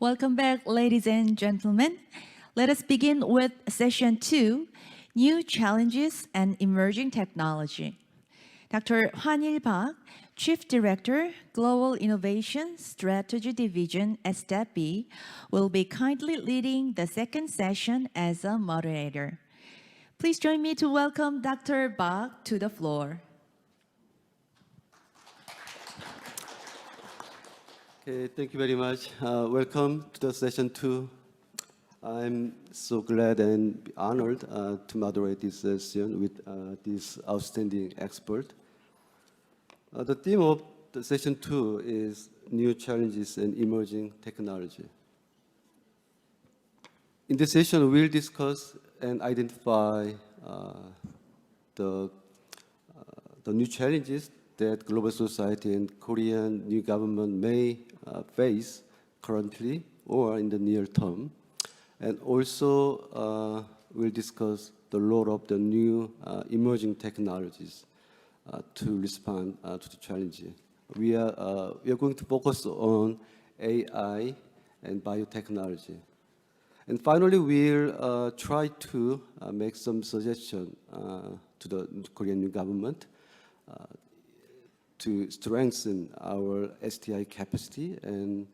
Welcome back, ladies and gentlemen. Let us begin with session 2, New Challenges and Emerging Technology. Dr. Hwanil Park, Chief Director, Global Innovation Strategy Division at STEPI, will be kindly leading the second session as a moderator. Please join me to welcome Dr. Park to the floor. Okay, thank you very much. Welcome to the session 2. I'm so glad and honored to moderate this session with this outstanding expert. The theme of the session 2 is New Challenges and Emerging Technology. In this session, we'll discuss and identify the new challenges that global society and Korean new government may face currently or in the near term. And also, we'll discuss the role of the new emerging technologies to respond to the challenge. We are going to focus on AI and biotechnology. And finally, we'll try to make some suggestions to the Korean new government to strengthen our STI capacity and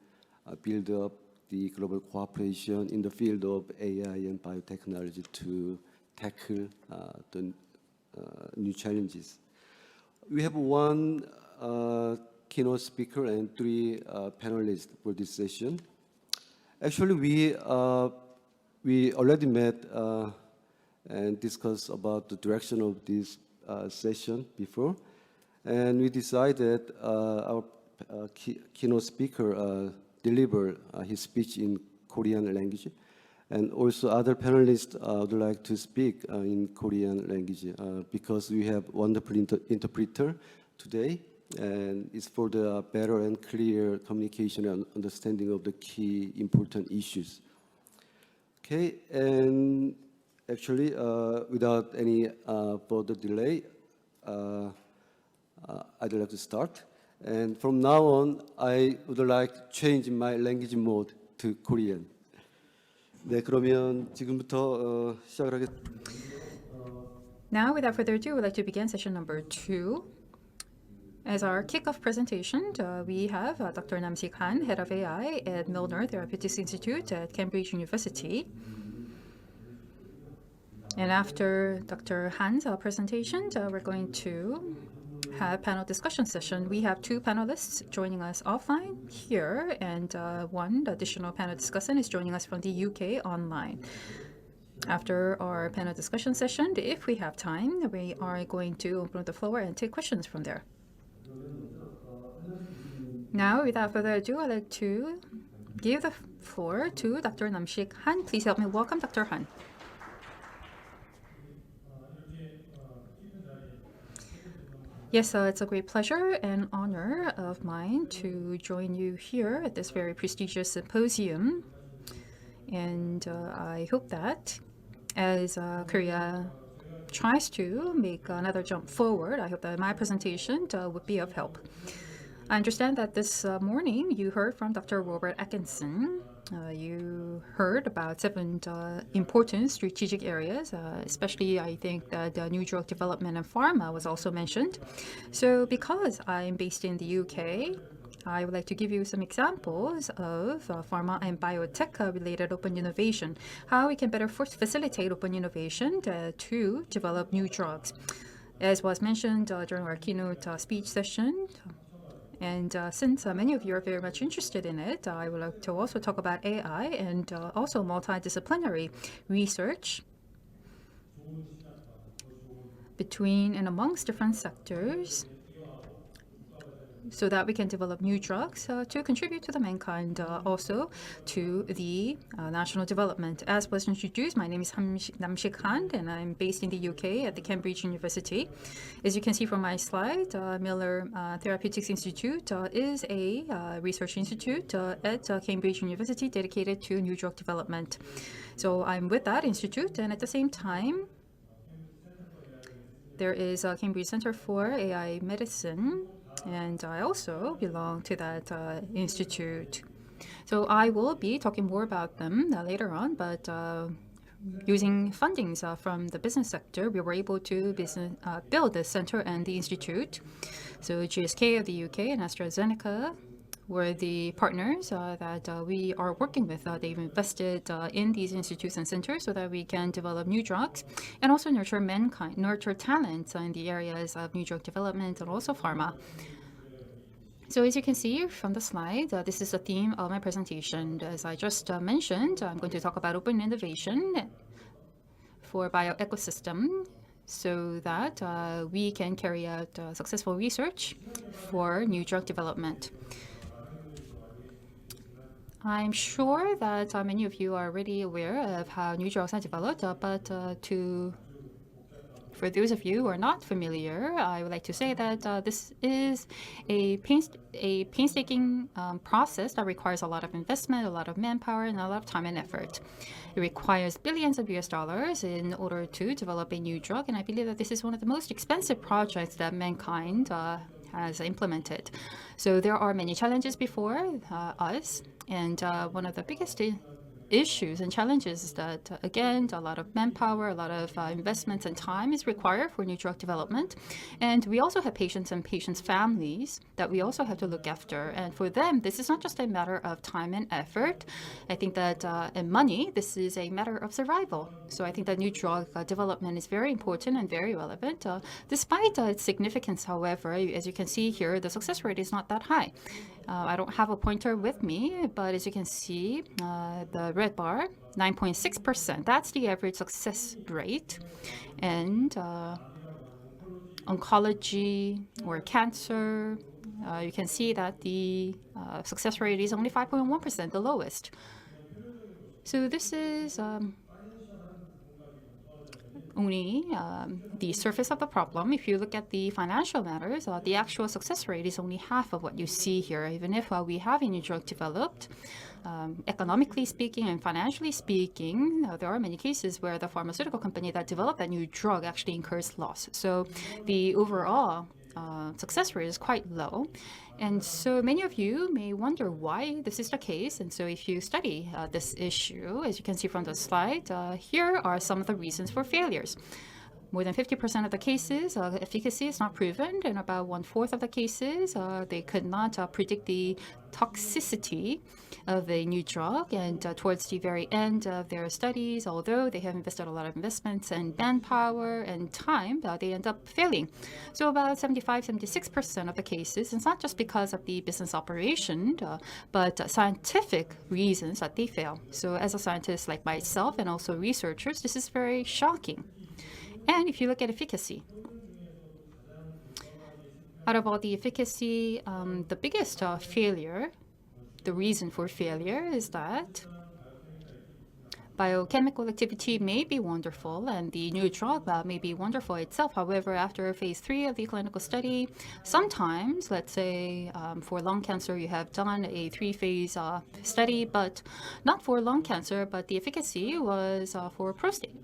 build up the global cooperation in the field of AI and biotechnology to tackle the new challenges. We have one keynote speaker and 3 panelists for this session. Actually, we already met and discussed about the direction of this session before. And we decided our keynote speaker deliver his speech in Korean language. And also other panelists would like to speak in Korean language because we have wonderful interpreter today. And it's for the better and clear communication and understanding of the key important issues. Okay, and actually without any further delay, I'd like to start. And from now on, I would like to change my language mode to Korean. 네, 그러면 지금부터 시작을 하겠습니다. Now, without further ado, we'd like to begin session number 2. As our kickoff presentation, we have Dr. Namsik, Head of AI at Milner Therapeutics Institute at Cambridge University. And after Dr. Han's presentation, we're going to have panel discussion session. We have 2 panelists joining us offline here, and 1 additional panel discussant is joining us from the UK online. After our panel discussion session, if we have time, we are going to open the floor and take questions from there. Now, without further ado, I'd like to give the floor to Dr. Namsik Han. Please help me welcome Dr. Han. Yes, it's a great pleasure and honor of mine to join you here at this very prestigious symposium. And I hope that as Korea tries to make another jump forward, I hope that my presentation would be of help. I understand that this morning you heard from Dr. Robert Atkinson. You heard about 7 important strategic areas, especially I think that new drug development and pharma was also mentioned. So because I'm based in the UK, I would like to give you some examples of pharma and biotech related open innovation, how we can better facilitate open innovation to develop new drugs. As was mentioned during our keynote speech session, and since many of you are very much interested in it, I would like to also talk about AI and also multidisciplinary research between and amongst different sectors, so that we can develop new drugs to contribute to the mankind, also to the national development. As was introduced, my name is Namsik Han, and I'm based in the UK at the Cambridge University. As you can see from my slide, Milner Therapeutics Institute is a research institute at Cambridge University dedicated to new drug development. So I'm with that institute, and at the same time, there is a Cambridge Center for AI Medicine, and I also belong to that institute. So I will be talking more about them later on, but using fundings from the business sector, we were able to build the center and the institute. So GSK of the UK and AstraZeneca were the partners that we are working with. They've invested in these institutes and centers so that we can develop new drugs and also nurture mankind, nurture talents in the areas of new drug development and also pharma. So as you can see from the slide, this is the theme of my presentation. As I just mentioned, I'm going to talk about open innovation for bioecosystem so that we can carry out successful research for new drug development. I'm sure that many of you are already aware of how new drugs are developed, but for those of you who are not familiar, I would like to say that this is a painstaking process that requires a lot of investment, a lot of manpower, and a lot of time and effort. It requires billions of US dollars in order to develop a new drug, and I believe that this is one of the most expensive projects that mankind has implemented. So there are many challenges before us, and one of the biggest issues and challenges is that, again, a lot of manpower, a lot of investments and time is required for new drug development. And we also have patients and patients' families that we also have to look after. And for them, this is not just a matter of time and effort. I think that, and money, this is a matter of survival. So I think that new drug development is very important and very relevant. Despite its significance, however, as you can see here, the success rate is not that high. I don't have a pointer with me, but as you can see, the red bar, 9.6%. That's the average success rate. And oncology or cancer, you can see that the success rate is only 5.1%, the lowest. So this is only the surface of the problem. If you look at the financial matters, the actual success rate is only half of what you see here. Even if we have a new drug developed, economically speaking and financially speaking, there are many cases where the pharmaceutical company that developed that new drug actually incurs loss. So the overall success rate is quite low. And so many of you may wonder why this is the case. And so if you study this issue, as you can see from the slide, here are some of the reasons for failures. More than 50% of the cases, efficacy is not proven. In about 1/4 of the cases, they could not predict the toxicity of a new drug. And towards the very end of their studies, although they have invested a lot of investments and manpower and time, they end up failing. So about 75-76% of the cases, it's not just because of the business operation, but scientific reasons that they fail. So as a scientist like myself and also researchers, this is very shocking. And if you look at efficacy, out of all the efficacy, the biggest failure, the reason for failure is that biochemical activity may be wonderful and the new drug may be wonderful itself. However, after phase 3 of the clinical study, sometimes, let's say for lung cancer, you have done a 3-phase study, but not for lung cancer, but the efficacy was for prostate.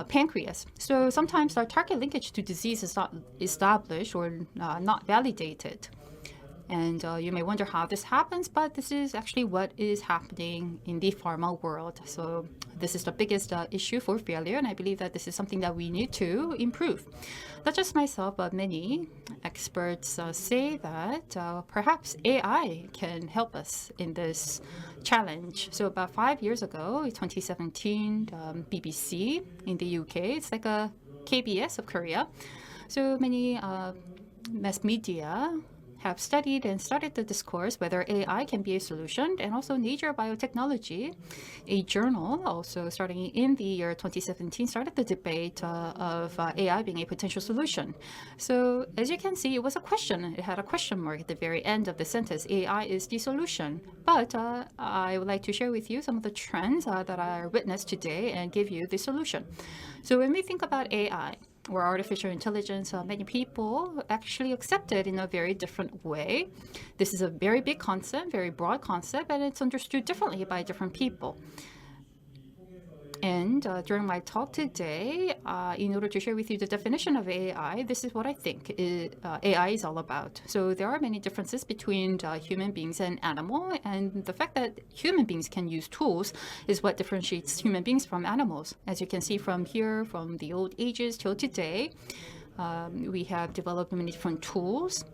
Pancreas. So sometimes our target linkage to disease is not established or not validated. And you may wonder how this happens, but this is actually what is happening in the pharma world. So this is the biggest issue for failure, and I believe that this is something that we need to improve. Not just myself, but many experts say that perhaps AI can help us in this challenge. So about 5 years ago, in 2017, BBC in the UK, it's like a KBS of Korea. So many mass media have studied and started the discourse whether AI can be a solution, and also Nature Biotechnology, a journal also starting in the year 2017, started the debate of AI being a potential solution. So as you can see, it was a question. It had a question mark at the very end of the sentence. AI is the solution. But I would like to share with you some of the trends that I witnessed today and give you the solution. So when we think about AI, or artificial intelligence, many people actually accept it in a very different way. This is a very big concept, very broad concept, and it's understood differently by different people. And during my talk today, in order to share with you the definition of AI, this is what I think AI is all about. So there are many differences between human beings and animal, and the fact that human beings can use tools is what differentiates human beings from animals. As you can see from here, from the old ages till today, we have developed many different tools.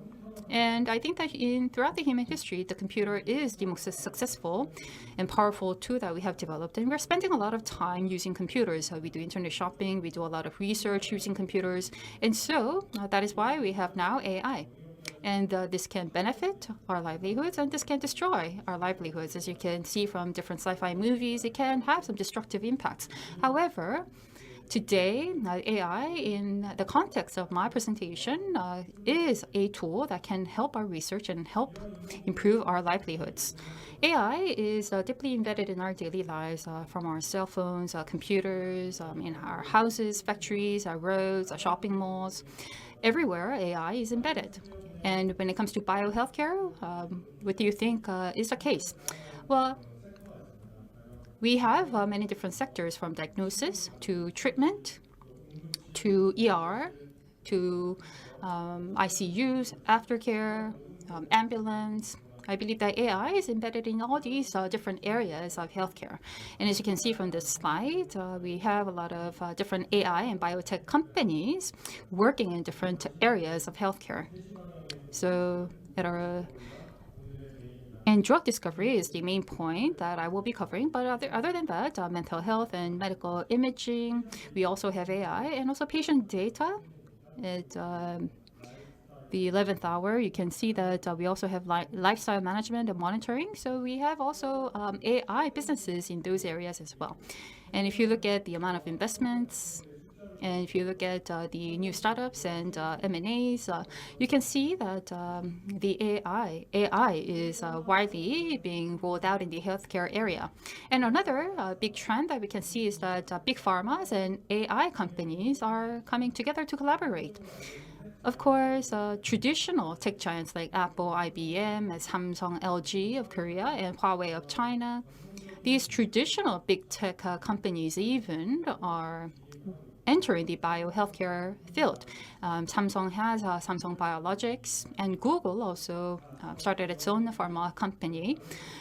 And I think that throughout the human history, the computer is the most successful and powerful tool that we have developed. And we're spending a lot of time using computers. We do internet shopping, we do a lot of research using computers. And so that is why we have now AI. And this can benefit our livelihoods, and this can destroy our livelihoods. As you can see from different sci-fi movies, it can have some destructive impacts. However, today, AI, in the context of my presentation, is a tool that can help our research and help improve our livelihoods. AI is deeply embedded in our daily lives, from our cell phones, computers, in our houses, factories, our roads, our shopping malls. Everywhere, AI is embedded. And when it comes to biohealthcare, what do you think is the case? Well, we have many different sectors, from diagnosis to treatment to ER to ICUs, aftercare, ambulance. I believe that AI is embedded in all these different areas of healthcare. And as you can see from this slide, we have a lot of different AI and biotech companies working in different areas of healthcare. So and drug discovery is the main point that I will be covering. But other than that, mental health and medical imaging, we also have AI, and also patient data. At the 11th hour, you can see that we also have lifestyle management and monitoring. So we have also AI businesses in those areas as well. And if you look at the amount of investments, and if you look at the new startups and M&As, you can see that the AI is widely being rolled out in the healthcare area. And another big trend that we can see is that big pharmas and AI companies are coming together to collaborate. Of course, traditional tech giants like Apple, IBM, Samsung, LG of Korea, and Huawei of China, these traditional big tech companies even are entering the biohealthcare field. Samsung has Samsung Biologics, and Google also started its own pharma company.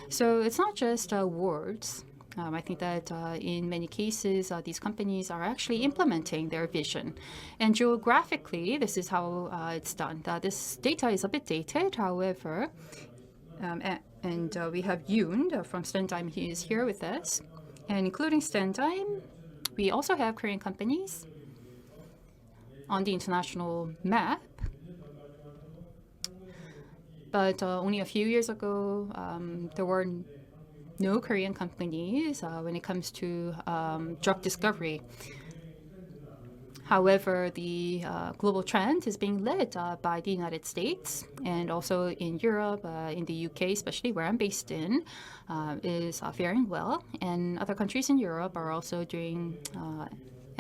So it's not just words. I think that in many cases, these companies are actually implementing their vision. And geographically, this is how it's done. This data is a bit dated, however, and we have Hyung from Standigm. He is here with us. And including Standigm, we also have Korean companies on the international map. But only a few years ago, there were no Korean companies when it comes to drug discovery. However, the global trend is being led by the United States, and also in Europe, in the UK, especially where I'm based in, is faring well. And other countries in Europe are also doing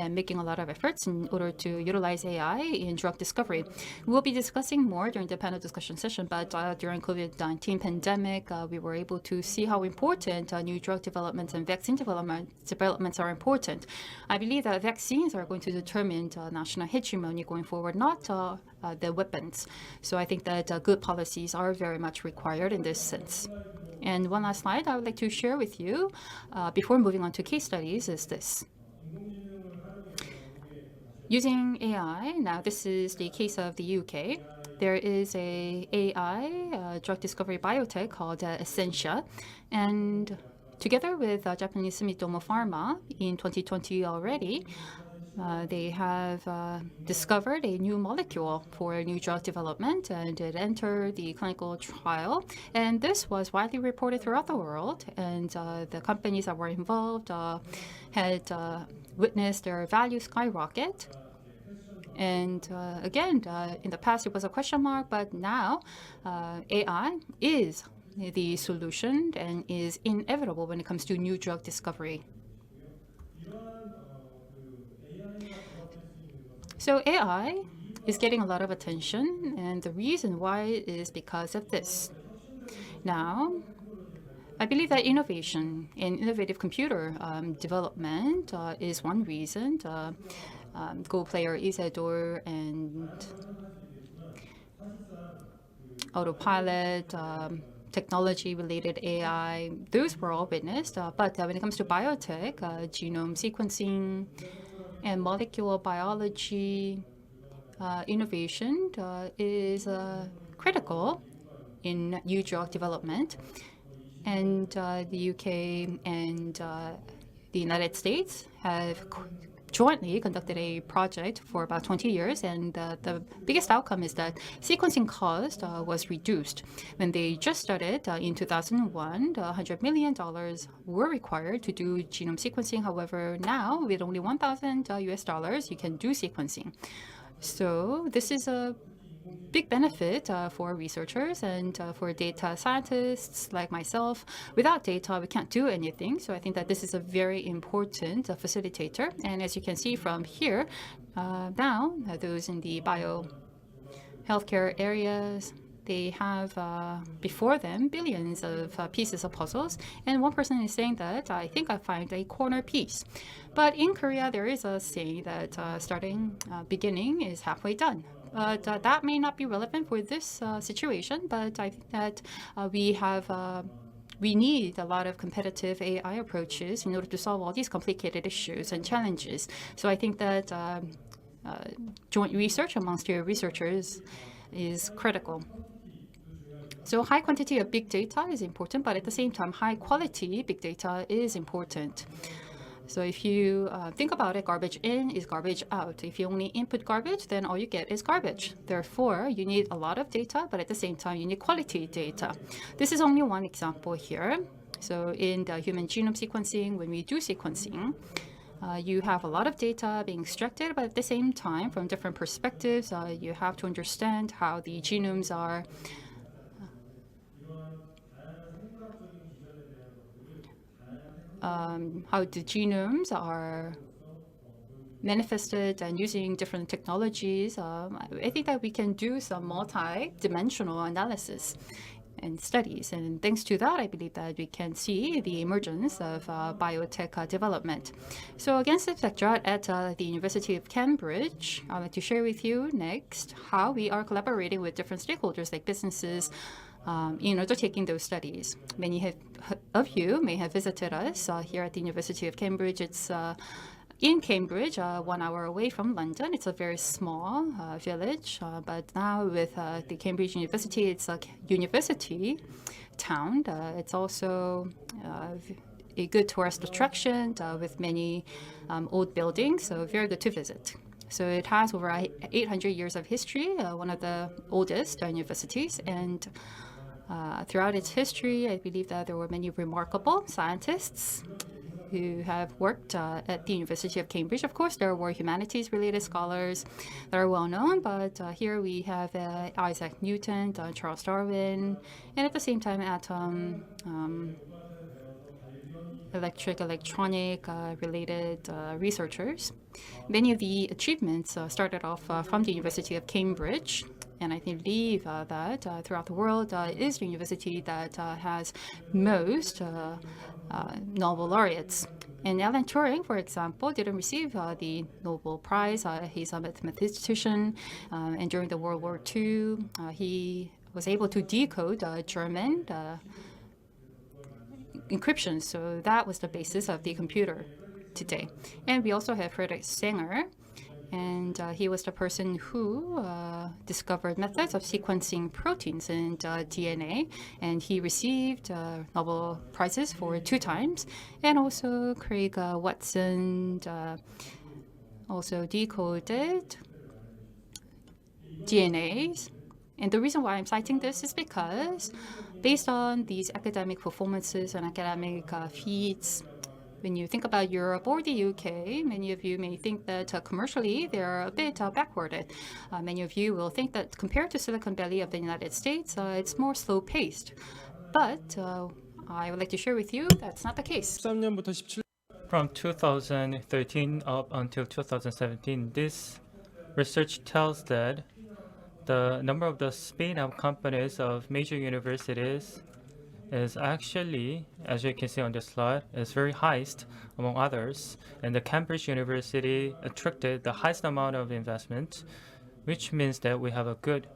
and making a lot of efforts in order to utilize AI in drug discovery. We'll be discussing more during the panel discussion session, but during COVID-19 pandemic, we were able to see how important new drug developments and vaccine developments are important. I believe that vaccines are going to determine national hegemony going forward, not the weapons. So I think that good policies are very much required in this sense. And one last slide I would like to share with you before moving on to case studies is this. Using AI, now this is the case of the UK. There is a AI drug discovery biotech called Essentia, and together with Japanese Sumitomo Pharma in 2020 already, they have discovered a new molecule for a new drug development, and it entered the clinical trial. And this was widely reported throughout the world, and the companies that were involved had witnessed their value skyrocket. And again, in the past it was a question mark, but now AI is the solution and is inevitable when it comes to new drug discovery. So AI is getting a lot of attention, and the reason why is because of this. Now, I believe that innovation in innovative computer development is one reason. Go player Isidore and autopilot, technology-related AI, those were all witnessed. But when it comes to biotech, genome sequencing and molecular biology innovation is critical in new drug development. And the UK and the United States have jointly conducted a project for about 20 years, and the biggest outcome is that sequencing cost was reduced. When they just started in 2001, $100 million were required to do genome sequencing. However, now with only $1,000 US, you can do sequencing. So this is a big benefit for researchers and for data scientists like myself. Without data, we can't do anything. So I think that this is a very important facilitator. And as you can see from here, now those in the healthcare areas, they have before them billions of pieces of puzzles. And one person is saying that, I think I find a corner piece. But in Korea, there is a saying that beginning is halfway done. But that may not be relevant for this situation, but I think that we need a lot of competitive AI approaches in order to solve all these complicated issues and challenges. So I think that joint research amongst your researchers is critical. So high quantity of big data is important, but at the same time, high quality big data is important. So if you think about it, garbage in is garbage out. If you only input garbage, then all you get is garbage. Therefore, you need a lot of data, but at the same time, you need quality data. This is only one example here. So in the human genome sequencing, when we do sequencing, you have a lot of data being extracted, but at the same time, from different perspectives, you have to understand how the genomes are manifested and using different technologies. I think that we can do some multi-dimensional analysis and studies. And thanks to that, I believe that we can see the emergence of biotech development. So against this backdrop at the University of Cambridge, I'd like to share with you next how we are collaborating with different stakeholders like businesses in undertaking those studies. Many of you may have visited us here at the University of Cambridge. It's in Cambridge, 1 hour away from London. It's a very small village, but now with the Cambridge University, it's a university town. It's also a good tourist attraction with many old buildings, so very good to visit. So it has over 800 years of history, one of the oldest universities, and throughout its history, I believe that there were many remarkable scientists who have worked at the University of Cambridge. Of course, there were humanities-related scholars that are well known, but here we have Isaac Newton, Charles Darwin, and at the same time, atom, electronic related researchers. Many of the achievements started off from the University of Cambridge. And I believe that throughout the world is the university that has most Nobel laureates. And Alan Turing, for example, didn't receive the Nobel Prize. He's a mathematician, and during the World War II, he was able to decode German encryption. So that was the basis of the computer today. And we also have Friedrich Sanger, and he was the person who discovered methods of sequencing proteins and DNA, and he received Nobel Prizes for 2 times. And also Craig Watson also decoded DNAs. And the reason why I'm citing this is because based on these academic performances and academic feats, when you think about Europe or the UK, many of you may think that commercially they're a bit backwarded. Many of you will think that compared to Silicon Valley of the United States, it's more slow-paced. But I would like to share with you that's not the case. From 2013 up until 2017, this research tells that the number of the spin-out companies of major universities is actually, as you can see on the slide, is very highest among others. And the Cambridge University attracted the highest amount of investment, which means that we have a good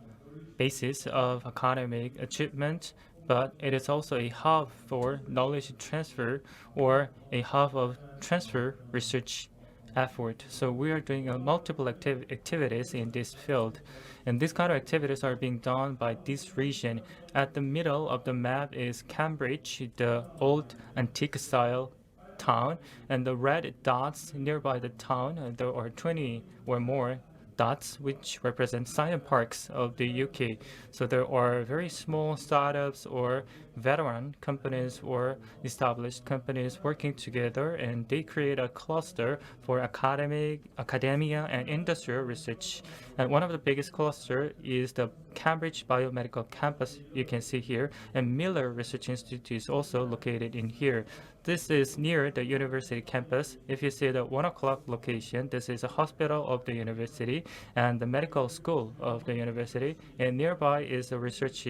basis of academic achievement, but it is also a hub for knowledge transfer or a hub of transfer research effort. So we are doing multiple activities in this field, and these kind of activities are being done by this region. At the middle of the map is Cambridge, the old antique style town, and the red dots nearby the town, there are 20 or more dots which represent science parks of the UK. So there are very small startups or veteran companies or established companies working together, and they create a cluster for academia and industrial research. And one of the biggest cluster is the Cambridge Biomedical Campus you can see here, and Milner Research Institute is also located in here. This is near the university campus. If you see the 1 o'clock location, this is a hospital of the university and the medical school of the university. And nearby is a research,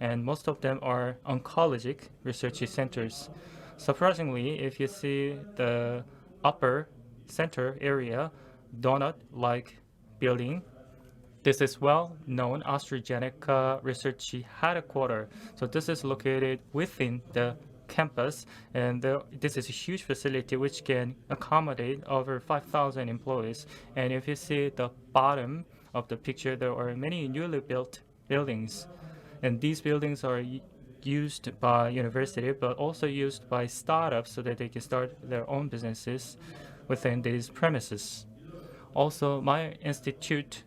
and most of them are oncologic research centers. Surprisingly, if you see the upper center area, donut-like building, this is well-known AstraZeneca research headquarters. So this is located within the campus, and this is a huge facility which can accommodate over 5,000 employees. And if you see the bottom of the picture, there are many newly built buildings, and these buildings are used by university, but also used by startups so that they can start their own businesses within these premises. Also, my institute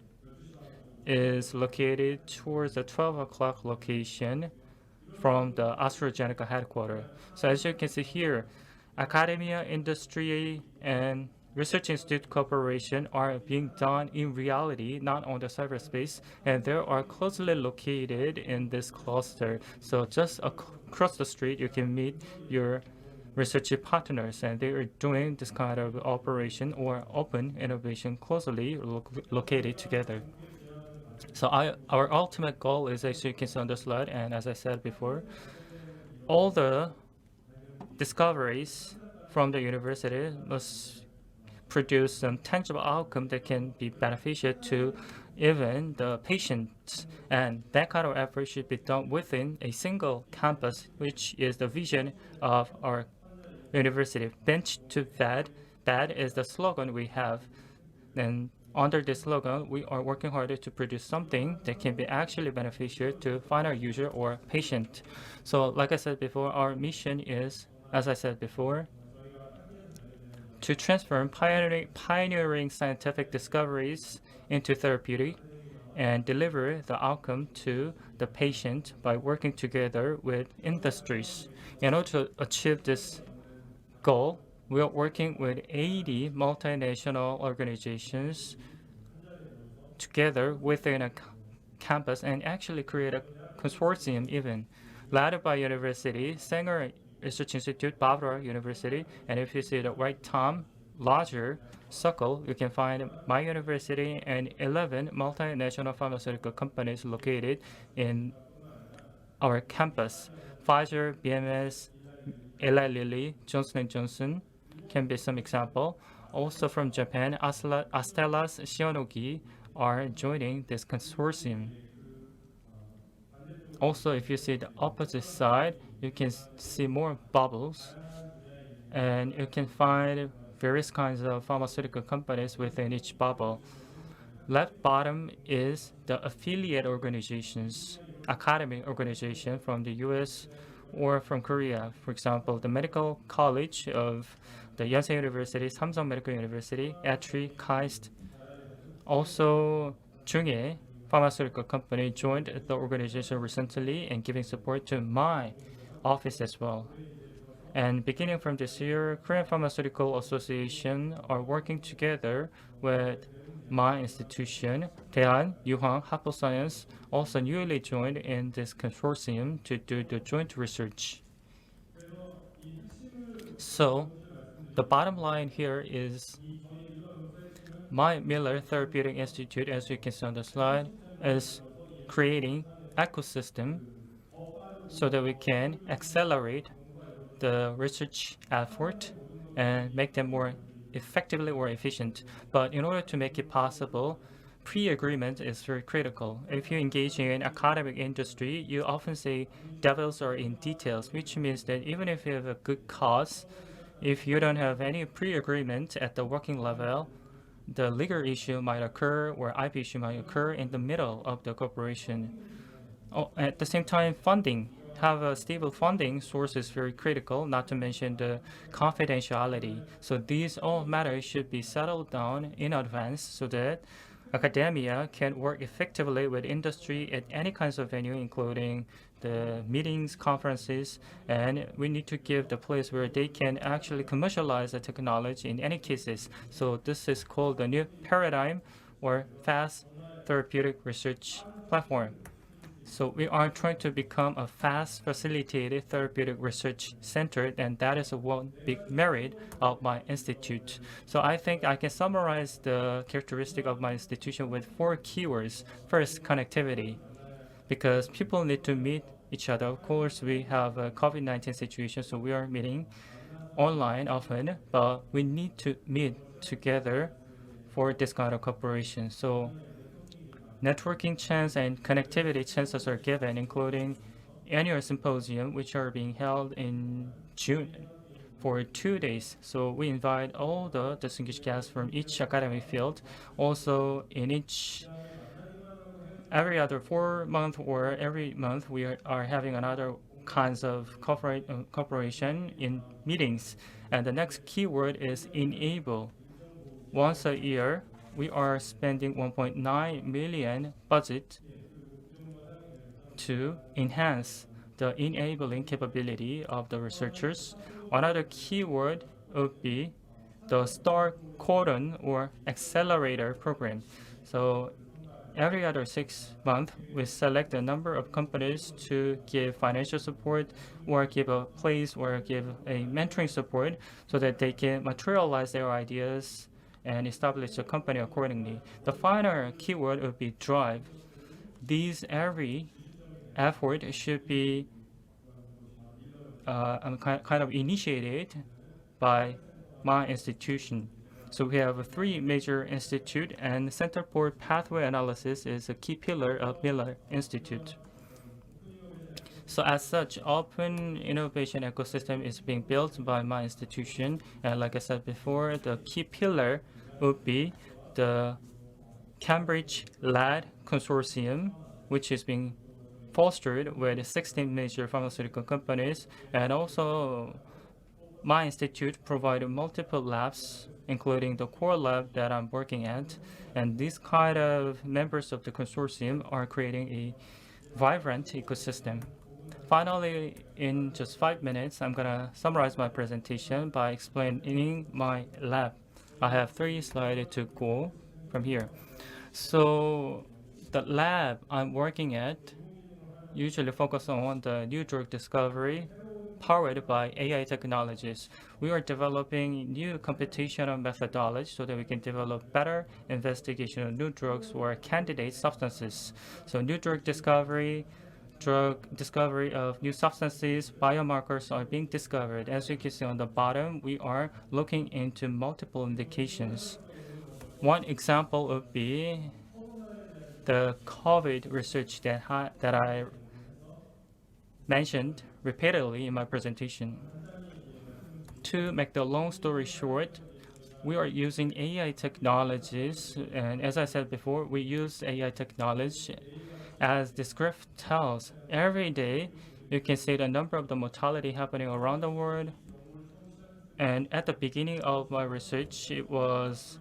is located towards the 12 o'clock location from the AstraZeneca headquarters. So as you can see here, academia, industry, and research institute cooperation are being done in reality, not on the cyberspace, and they are closely located in this cluster. So just across the street, you can meet your research partners, and they are doing this kind of operation or open innovation closely located together. So our ultimate goal is, as you can see on the slide, and as I said before, all the discoveries from the university must produce some tangible outcome that can be beneficial to even the patients. And that kind of effort should be done within a single campus, which is the vision of our university. Bench to bed is the slogan we have. And under this slogan, we are working harder to produce something that can be actually beneficial to final user or patient. So like I said before, our mission is, as I said before, to transform pioneering scientific discoveries into therapeutic and deliver the outcome to the patient by working together with industries. In order to achieve this goal, we are working with 80 multinational organizations together within a campus and actually create a consortium even, led by university, Sanger Research Institute, Barbara University, and if you see the right larger circle, you can find my university and 11 multinational pharmaceutical companies located in our campus. Pfizer, BMS, Eli Lilly, Johnson & Johnson can be some example. Also from Japan, Astellas, Shionogi are joining this consortium. Also, if you see the opposite side, you can see more bubbles, and you can find various kinds of pharmaceutical companies within each bubble. Left bottom is the affiliate organizations, academic organization from the US or from Korea. For example, the Medical College of the Yonsei University, Samsung Medical University, ETRI, KAIST. Also, Jeong pharmaceutical company joined the organization recently and giving support to my office as well. And beginning from this year, Korean Pharmaceutical Association are working together with my institution, Daehan, Yuhang, Hapo Science, also newly joined in this consortium to do the joint research. So the bottom line here is my Milner Therapeutic Institute, as you can see on the slide, is creating ecosystem so that we can accelerate the research effort and make them more effectively or efficient. But in order to make it possible, pre-agreement is very critical. If you engage in academic industry, you often say devils are in details, which means that even if you have a good cause, if you don't have any pre-agreement at the working level, the legal issue might occur or IP issue might occur in the middle of the corporation. At the same time, funding. Have a stable funding source is very critical, not to mention the confidentiality. So these all matters should be settled down in advance so that academia can work effectively with industry at any kinds of venue, including the meetings, conferences, and we need to give the place where they can actually commercialize the technology in any cases. So this is called the new paradigm or fast therapeutic research platform. So we are trying to become a fast facilitated therapeutic research center, and that is one big merit of my institute. So I think I can summarize the characteristic of my institution with 4 keywords. First, connectivity, because people need to meet each other. Of course, we have a COVID-19 situation, so we are meeting online often, but we need to meet together for this kind of cooperation. So networking chance and connectivity chances are given, including annual symposium, which are being held in June for 2 days. So we invite all the distinguished guests from each academic field. Also, in every other 4 month or every month, we are having another kinds of cooperation in meetings. And the next keyword is enable. Once a year, we are spending 1.9 million budget to enhance the enabling capability of the researchers. Another keyword would be the STAR codon or accelerator program. So every other 6 months, we select a number of companies to give financial support or give a place or give a mentoring support so that they can materialize their ideas and establish a company accordingly. The final keyword would be drive. These every effort should be kind of initiated by my institution. So we have 3 major institutes, and Center for Pathway Analysis is a key pillar of Milner Institute. So as such, open innovation ecosystem is being built by my institution. And like I said before, the key pillar would be the Cambridge-led consortium, which is being fostered with 16 major pharmaceutical companies. And also, my institute provides multiple labs, including the core lab that I'm working at. And these kind of members of the consortium are creating a vibrant ecosystem. Finally, in just 5 minutes, I'm going to summarize my presentation by explaining my lab. I have 3 slides to go from here. So the lab I'm working at usually focus on the new drug discovery powered by AI technologies. We are developing new computational methodology so that we can develop better investigation of new drugs or candidate substances. So new drug discovery of new substances, biomarkers are being discovered. As you can see on the bottom, we are looking into multiple indications. One example would be the COVID research that I mentioned repeatedly in my presentation. To make the long story short, we are using AI technologies, and as I said before, we use AI technology. As this graph tells, every day you can see the number of the mortality happening around the world. And at the beginning of my research, it was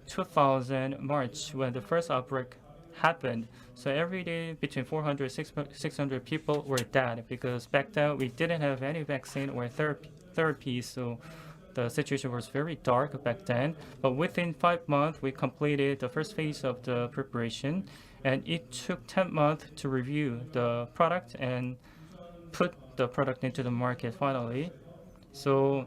2000 March when the first outbreak happened. So every day between 400 600 people were dead because back then we didn't have any vaccine or therapy. So the situation was very dark back then. But within 5 months, we completed the first phase of the preparation. And it took 10 months to review the product and put the product into the market finally. So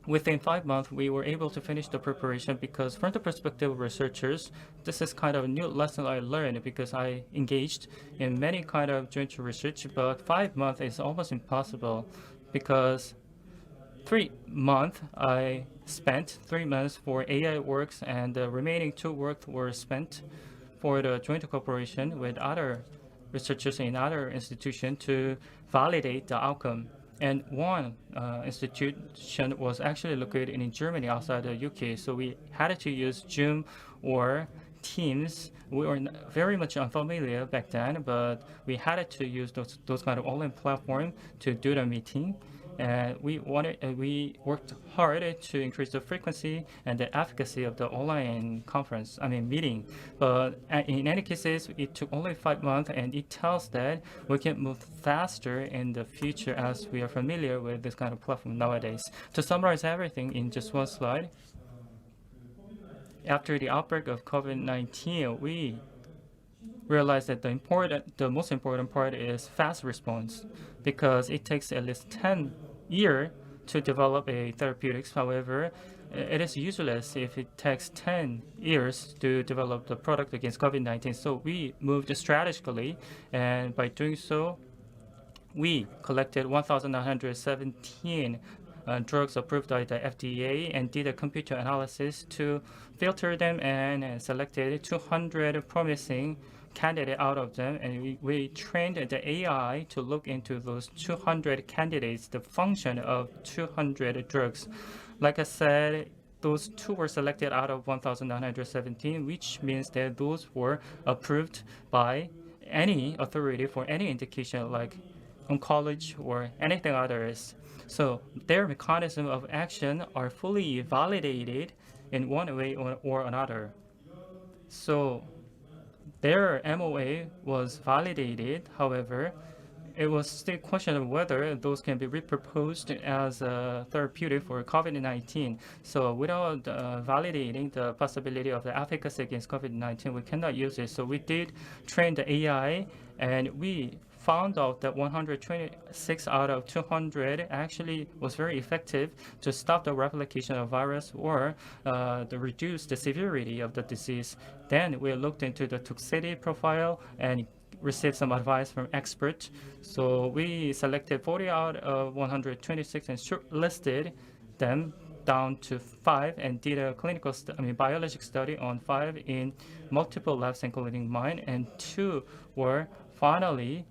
within 5 months, we were able to finish the preparation because from the perspective of researchers, this is kind of a new lesson I learned because I engaged in many kind of joint research, but 5 months is almost impossible because 3 months I spent 3 months for AI works and the remaining 2 work were spent for the joint cooperation with other researchers in other institutions to validate the outcome. And one institution was actually located in Germany outside the UK, so we had to use Zoom or Teams. We were very much unfamiliar back then, but we had to use those kind of online platform to do the meeting. And we worked hard to increase the frequency and the efficacy of the online meeting. But in any cases, it took only 5 months, and it tells that we can move faster in the future as we are familiar with this kind of platform nowadays. To summarize everything in just one slide, after the outbreak of COVID-19, we realized that the most important part is fast response because it takes at least 10 years to develop a therapeutics. However, it is useless if it takes 10 years to develop the product against COVID-19. So we moved strategically, and by doing so, we collected 1,917 drugs approved by the FDA and did a computer analysis to filter them and selected 200 promising candidate out of them, and we trained the AI to look into those 200 candidates, the function of 200 drugs. Like I said, those 2 were selected out of 1,917, which means that those were approved by any authority for any indication like oncology or anything others. So their mechanism of action are fully validated in one way or another. So their MOA was validated. However, it was still a question of whether those can be repurposed as a therapeutic for COVID-19. So without validating the possibility of the efficacy against COVID-19, we cannot use it. So we did train the AI, and we found out that 126 out of 200 actually was very effective to stop the replication of virus or to reduce the severity of the disease. Then we looked into the toxicity profile and received some advice from experts. So we selected 40 out of 126 and shortlisted them down to 5 and did a biologic study on 5 in multiple labs, including mine, and 2 were finally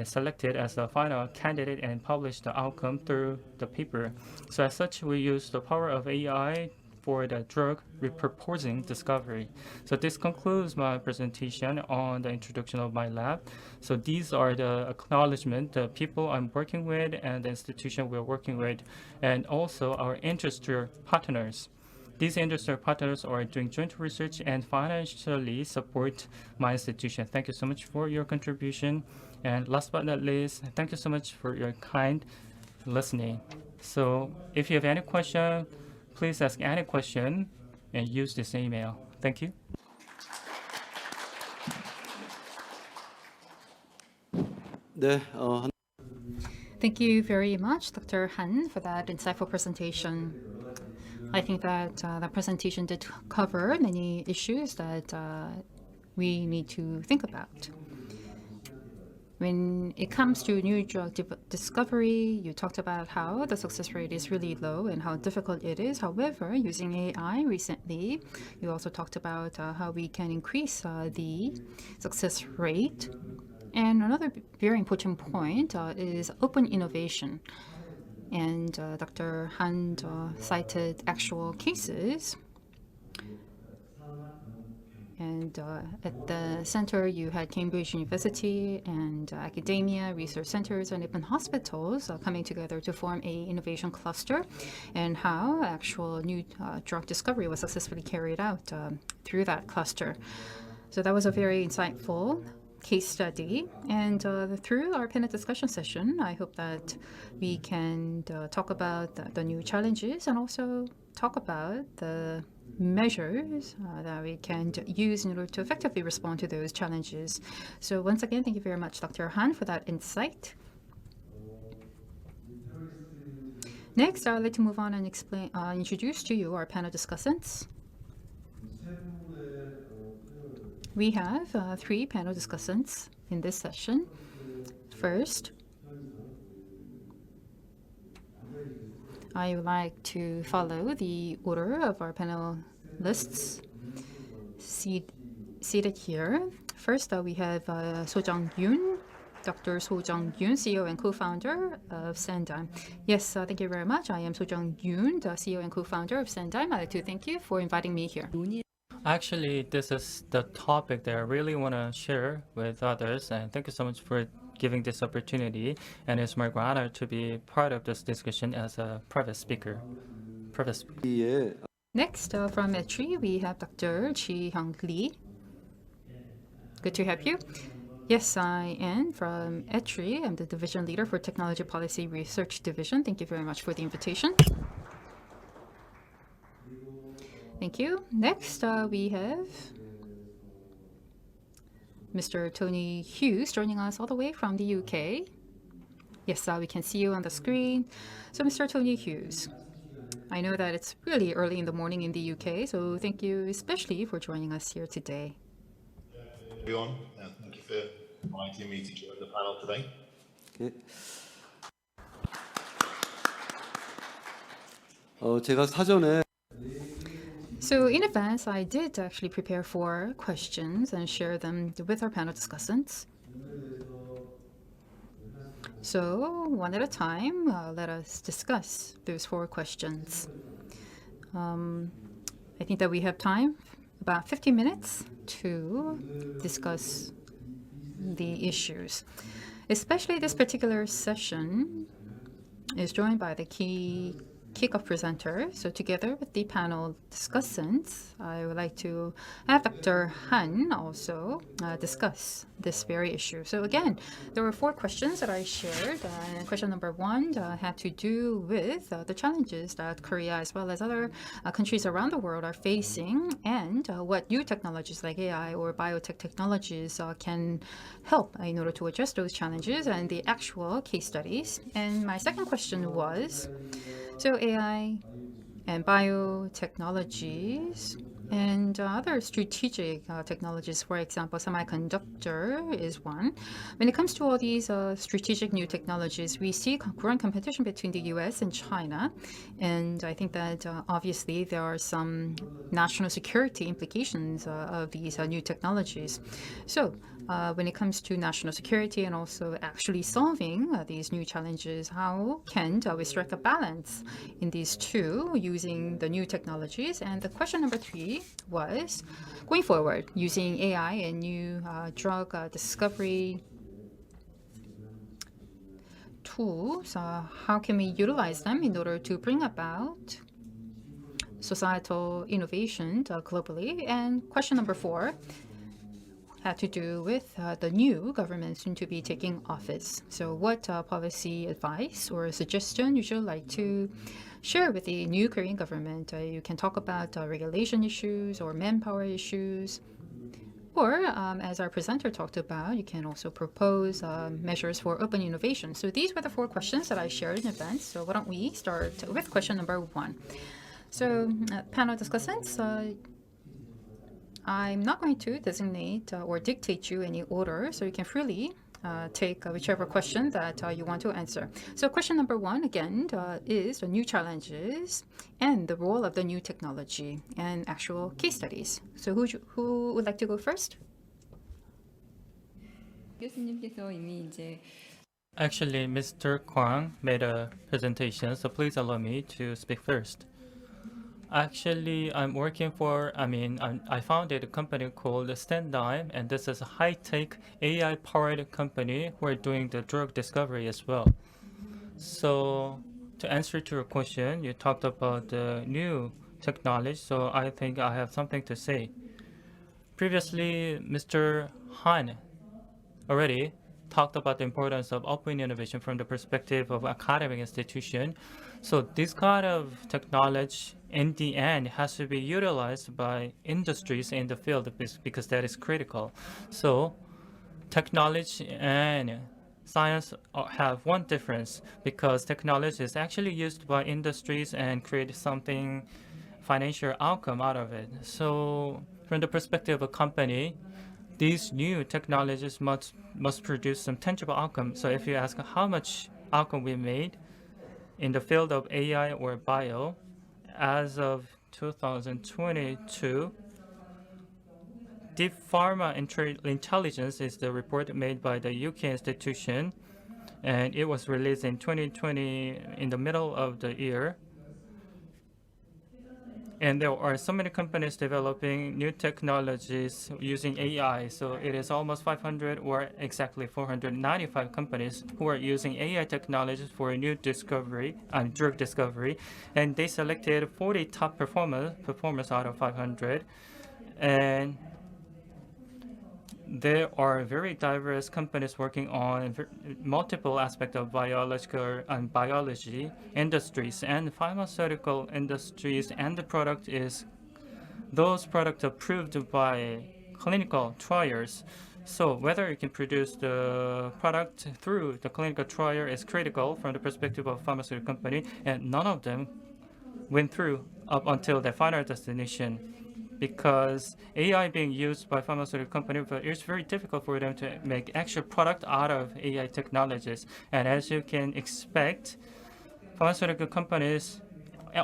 selected as the final candidate and published the outcome through the paper. So as such, we use the power of AI for the drug repurposing discovery. So this concludes my presentation on the introduction of my lab. So these are the acknowledgement, the people I'm working with and the institution we're working with, and also our industry partners. These industry partners are doing joint research and financially support my institution. Thank you so much for your contribution. And last but not least, thank you so much for your kind listening. So if you have any question, please ask any question and use this email. Thank you. Thank you very much, Dr. Han, for that insightful presentation. I think that the presentation did cover many issues that we need to think about. When it comes to new drug discovery, you talked about how the success rate is really low and how difficult it is. However, using AI recently, you also talked about how we can increase the success rate. And another very important point is open innovation. And Dr. Han cited actual cases. And at the center, you had Cambridge University and academia, research centers, and even hospitals coming together to form a innovation cluster, and how actual new drug discovery was successfully carried out through that cluster. So that was a very insightful case study. And through our panel discussion session, I hope that we can talk about the new challenges and also talk about the measures that we can use in order to effectively respond to those challenges. So once again, thank you very much, Dr. Han, for that insight. Next, I'd like to move on and introduce to you our panel discussants. We have 3 panel discussants in this session. First, I would like to follow the order of our panelists seated here. First, we have So Jung-yoon, Dr. So Jung-yoon, CEO and co-founder of Standigm. Yes, thank you very much. I am So Jung-yoon, the CEO and co-founder of Standigm. I'd like to thank you for inviting me here. Actually, this is the topic that I really want to share with others, and thank you so much for giving this opportunity. And it's my honor to be part of this discussion as a private speaker. 예, Next, from ETRI, we have Dr. Hyung Lee. Good to have you. Yes, I am from ETRI. I'm the division leader for Technology Policy Research Division. Thank you very much for the invitation. Thank you. Next, we have Mr. Tony Hughes joining us all the way from the UK. Yes, we can see you on the screen. So, Mr. Tony Hughes, I know that it's really early in the morning in the UK, so thank you especially for joining us here today. Everyone, thank you for inviting me to join the panel today. 예. 제가 사전에 So in advance, I did actually prepare 4 questions and share them with our panel discussants. So one at a time, let us discuss those 4 questions. I think that we have time, about 50 minutes, to discuss the issues. Especially this particular session is joined by the key kickoff presenter. So together with the panel discussants, I would like to have Dr. Han also discuss this very issue. So again, there were 4 questions that I shared. Question number 1 had to do with the challenges that Korea as well as other countries around the world are facing, and what new technologies like AI or biotech technologies can help in order to address those challenges, and the actual case studies. And my second question was, so AI and biotechnologies and other strategic technologies, for example, semiconductor is one. When it comes to all these strategic new technologies, we see growing competition between the US and China. And I think that obviously there are some national security implications of these new technologies. So when it comes to national security and also actually solving these new challenges, how can we strike a balance in these two using the new technologies? And the question number 3 was, going forward, using AI and new drug discovery tools, how can we utilize them in order to bring about societal innovation globally? And question number 4 had to do with the new government soon to be taking office. So what policy advice or suggestion would you like to share with the new Korean government? You can talk about regulation issues or manpower issues. Or, as our presenter talked about, you can also propose measures for open innovation. So these were the 4 questions that I shared in advance. So why don't we start with question number 1. So panel discussants, I'm not going to designate or dictate you any order, so you can freely take whichever question that you want to answer. So question number 1, again, is the new challenges and the role of the new technology and actual case studies. So who would like to go first? Actually, Mr. Kwang made a presentation, so please allow me to speak first. Actually, I founded a company called Standigm, and this is a high-tech AI-powered company who are doing the drug discovery as well. So to answer to your question, you talked about the new technology, so I think I have something to say. Previously, Mr. Han already talked about the importance of open innovation from the perspective of academic institution. So this kind of technology in the end has to be utilized by industries in the field because that is critical. So technology and science have one difference, because technology is actually used by industries and create something financial outcome out of it. So from the perspective of a company, these new technologies must produce some tangible outcome. So if you ask how much outcome we made in the field of AI or bio, as of 2022, Deep Pharma Intelligence is the report made by the UK institution, and it was released in 2020 in the middle of the year. And there are so many companies developing new technologies using AI. So it is almost 500 or exactly 495 companies who are using AI technologies for new discovery and drug discovery. And they selected 40 top performers out of 500. And there are very diverse companies working on multiple aspects of biological and biology industries and pharmaceutical industries, and the product is those products approved by clinical trials. So whether you can produce the product through the clinical trial is critical from the perspective of pharmaceutical company, and none of them went through up until their final destination, because AI being used by pharmaceutical companies, but it's very difficult for them to make actual product out of AI technologies. And as you can expect, pharmaceutical companies,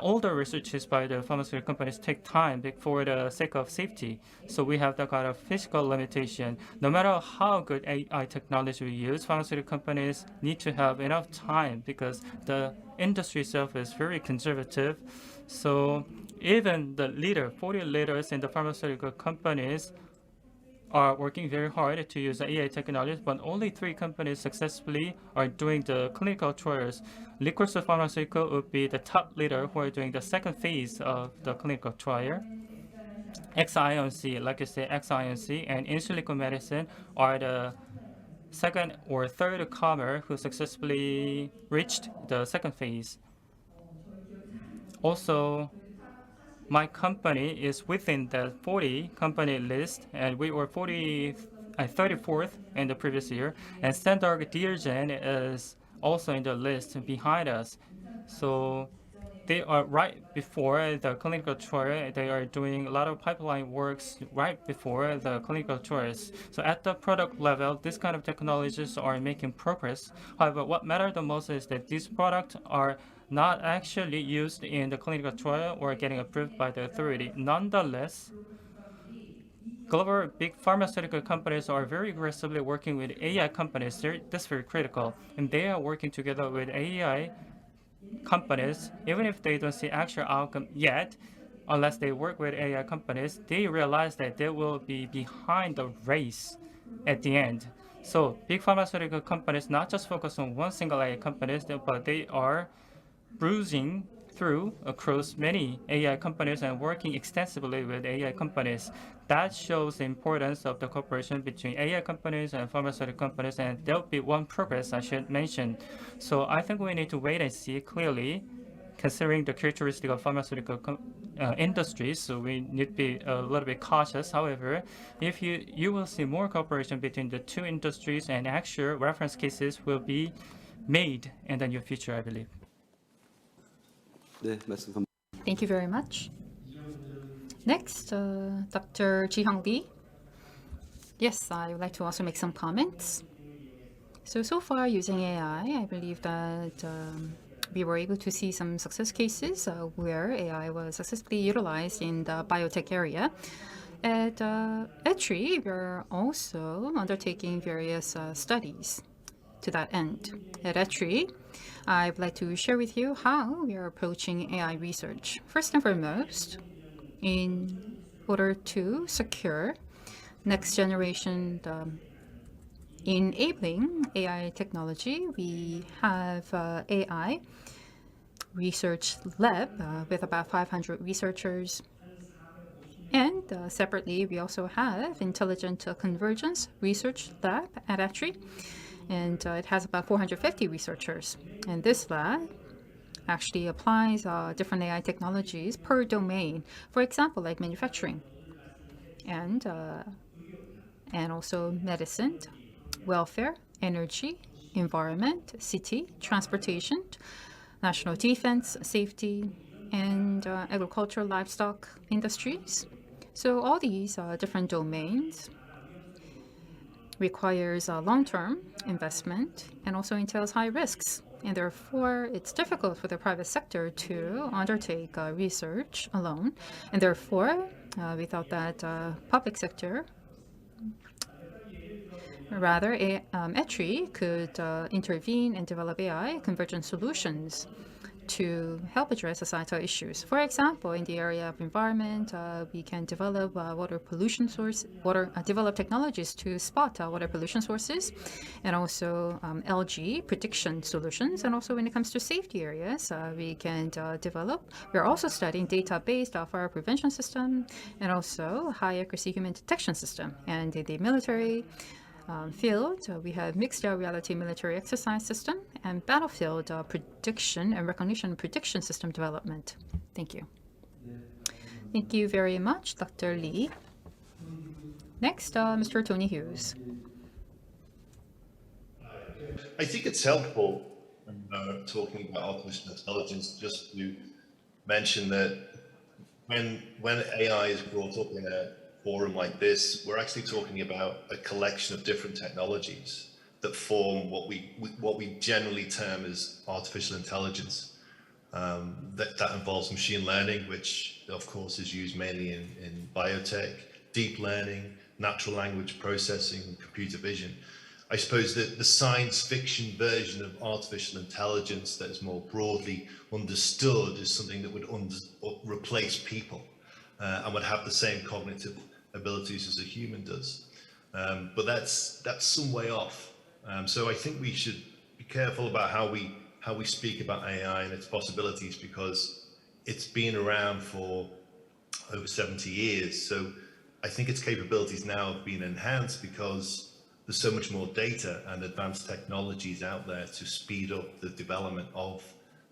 all the researches by the pharmaceutical companies take time for the sake of safety. So we have that kind of physical limitation. No matter how good AI technology we use, pharmaceutical companies need to have enough time because the industry itself is very conservative. So even the 40 leaders in the pharmaceutical companies are working very hard to use AI technologies, but only 3 companies successfully are doing the clinical trials. Liquors Pharmaceutical would be the top leader who are doing the second phase of the clinical trial. XINC, like I said, XINC and Insilico Medicine are the second or third comer who successfully reached the second phase. Also, my company is within the 40 company list, and we were 34th in the previous year. And Standigm is also in the list behind us. So they are right before the clinical trial. They are doing a lot of pipeline works right before the clinical trials. So at the product level, this kind of technologies are making progress. However, what matters the most is that these products are not actually used in the clinical trial or getting approved by the authority. Nonetheless, global big pharmaceutical companies are very aggressively working with AI companies. That's very critical. And they are working together with AI companies, even if they don't see actual outcome yet, unless they work with AI companies, they realize that they will be behind the race at the end. So big pharmaceutical companies not just focus on one single AI company, but they are bruising through across many AI companies and working extensively with AI companies. That shows the importance of the cooperation between AI companies and pharmaceutical companies, and there'll be one progress I should mention. So I think we need to wait and see clearly, considering the characteristic of pharmaceutical industries, so we need to be a little bit cautious. However, if you will see more cooperation between the two industries, and actual reference cases will be made in the near future, I believe. 네, 말씀 감사합니다. Thank you very much. Next, Dr. Jeong. Yes, I would like to also make some comments. So far using AI, I believe that we were able to see some success cases where AI was successfully utilized in the biotech area. At ETRI, we're also undertaking various studies to that end. At ETRI, I'd like to share with you how we are approaching AI research. First and foremost, in order to secure next generation enabling AI technology, we have AI research lab with about 500 researchers. And separately, we also have intelligent convergence research lab at ETRI. And it has about 450 researchers. And this lab actually applies different AI technologies per domain. For example, like manufacturing and also medicine, welfare, energy, environment, city, transportation, national defense, safety, and agricultural livestock industries. So all these different domains requires long-term investment and also entails high risks. And therefore, it's difficult for the private sector to undertake research alone. And therefore, we thought that public sector, rather, ETRI could intervene and develop AI convergent solutions to help address societal issues. For example, in the area of environment, we can develop develop technologies to spot water pollution sources, and also algae prediction solutions. And also when it comes to safety areas, we can develop. We're also studying data-based fire prevention system and also high accuracy human detection system. And in the military field, we have mixed reality military exercise system and battlefield prediction and recognition prediction system development. Thank you. Thank you very much, Dr. Lee. Next, Mr. Tony Hughes. I think it's helpful when talking about artificial intelligence just to mention that when AI is brought up in a forum like this, we're actually talking about a collection of different technologies that form what we generally term as artificial intelligence. That involves machine learning, which of course is used mainly in biotech, deep learning, natural language processing, computer vision. I suppose that the science fiction version of artificial intelligence that is more broadly understood is something that would replace people and would have the same cognitive abilities as a human does. But that's some way off. So I think we should be careful about how we speak about AI and its possibilities, because it's been around for over 70 years. So I think its capabilities now have been enhanced because there's so much more data and advanced technologies out there to speed up the development of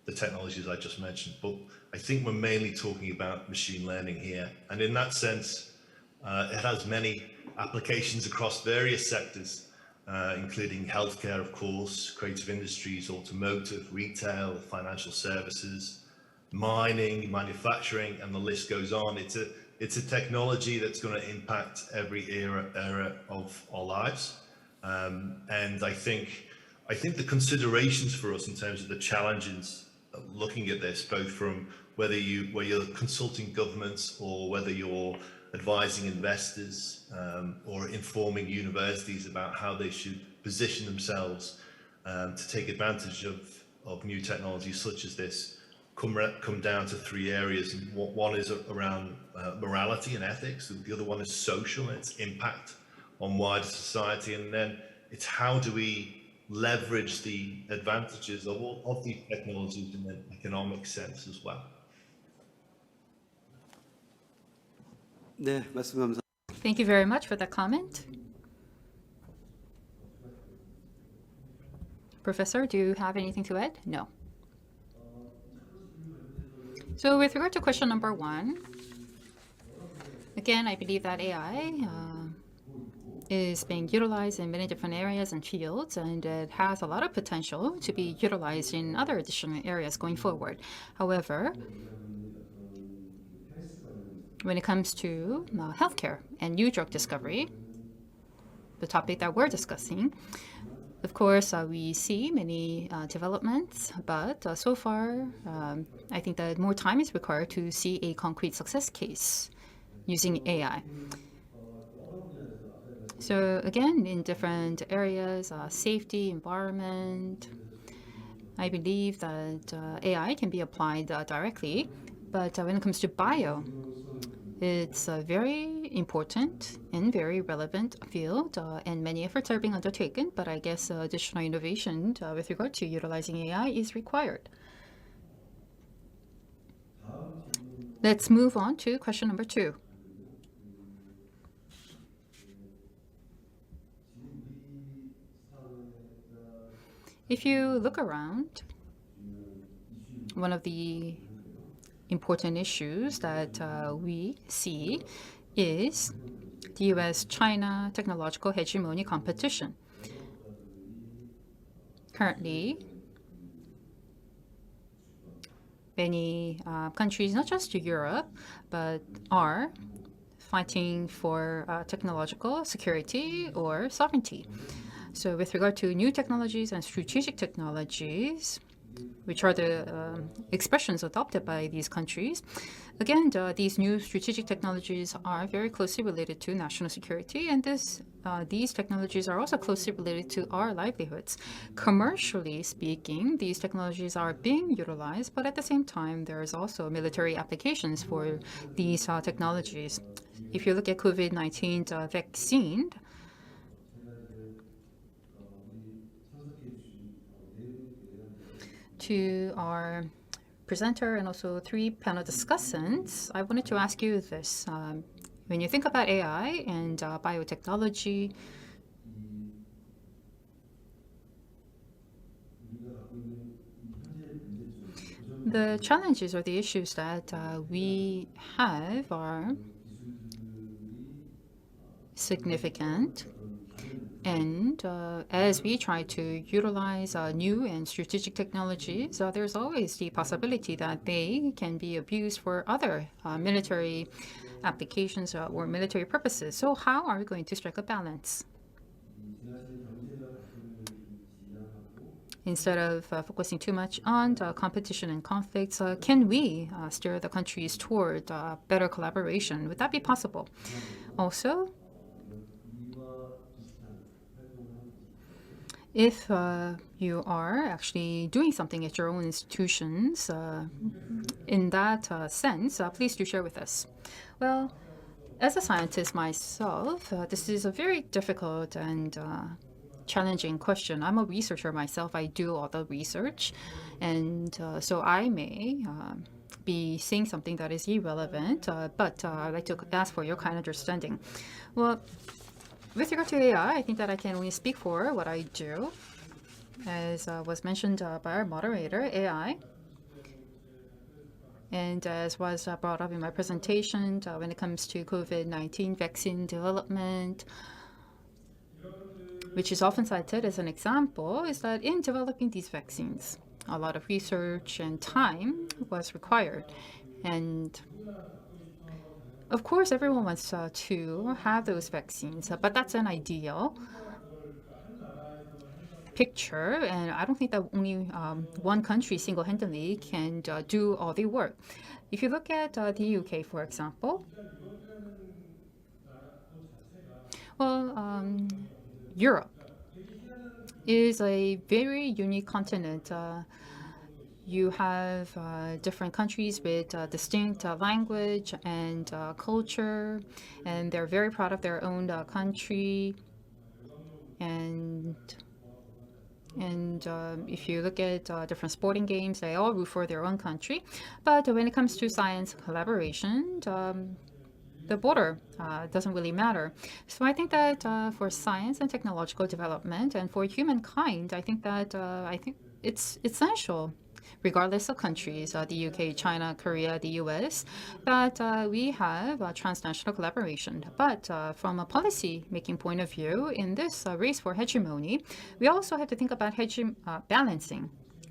the technologies I just mentioned. But I think we're mainly talking about machine learning here. And in that sense, it has many applications across various sectors, including healthcare, of course, creative industries, automotive, retail, financial services, mining, manufacturing, and the list goes on. It's a technology that's going to impact every era of our lives. And I think the considerations for us in terms of the challenges of looking at this, both from whether you're consulting governments or whether you're advising investors or informing universities about how they should position themselves to take advantage of new technologies such as this, come down to three areas. And one is around morality and ethics, and the other one is social and its impact on wider society, and then it's how do we leverage the advantages of these technologies in an economic sense as well. 네, 말씀 감사합니다. Thank you very much for that comment. Professor, do you have anything to add? No. So with regard to question number 1, again, I believe that AI is being utilized in many different areas and fields, and it has a lot of potential to be utilized in other additional areas going forward. However, when it comes to healthcare and new drug discovery, the topic that we're discussing, of course, we see many developments, but so far, I think that more time is required to see a concrete success case using AI. So again, in different areas, safety, environment, I believe that AI can be applied directly, but when it comes to bio, it's a very important and very relevant field, and many efforts are being undertaken, but I guess additional innovation with regard to utilizing AI is required. Let's move on to question number 2. If you look around, one of the important issues that we see is the US-China technological hegemony competition. currently, many countries, not just Europe, but are fighting for technological security or sovereignty. So with regard to new technologies and strategic technologies, which are the expressions adopted by these countries, again, these new strategic technologies are very closely related to national security, and these technologies are also closely related to our livelihoods. Commercially speaking, these technologies are being utilized, but at the same time, there is also military applications for these technologies. If you look at COVID-19 vaccine, to our presenter and also 3 panel discussants, I wanted to ask you this. When you think about AI and biotechnology, the challenges or the issues that we have are significant. And as we try to utilize new and strategic technologies, there's always the possibility that they can be abused for other military applications or military purposes. So how are we going to strike a balance? Instead of focusing too much on competition and conflicts, can we steer the countries toward better collaboration? Would that be possible? Also, if you are actually doing something at your own institutions, in that sense, please do share with us. Well, as a scientist myself, this is a very difficult and challenging question. I'm a researcher myself. I do all the research, and so I may be saying something that is irrelevant, but I'd like to ask for your kind understanding. Well, with regard to AI, I think that I can only speak for what I do. As was mentioned by our moderator, AI, and as was brought up in my presentation, when it comes to COVID-19 vaccine development, which is often cited as an example, is that in developing these vaccines, a lot of research and time was required. And of course, everyone wants to have those vaccines, but that's an ideal picture, and I don't think that only one country single-handedly can do all the work. If you look at the UK, for example, well, Europe is a very unique continent. You have different countries with distinct language and culture, and they're very proud of their own country. And if you look at different sporting games, they all root for their own country. But when it comes to science collaboration, the border doesn't really matter. So I think that for science and technological development and for humankind, I think it's essential, regardless of countries, the UK, China, Korea, the US, that we have transnational collaboration. But from a policy-making point of view, in this race for hegemony, we also have to think about balancing.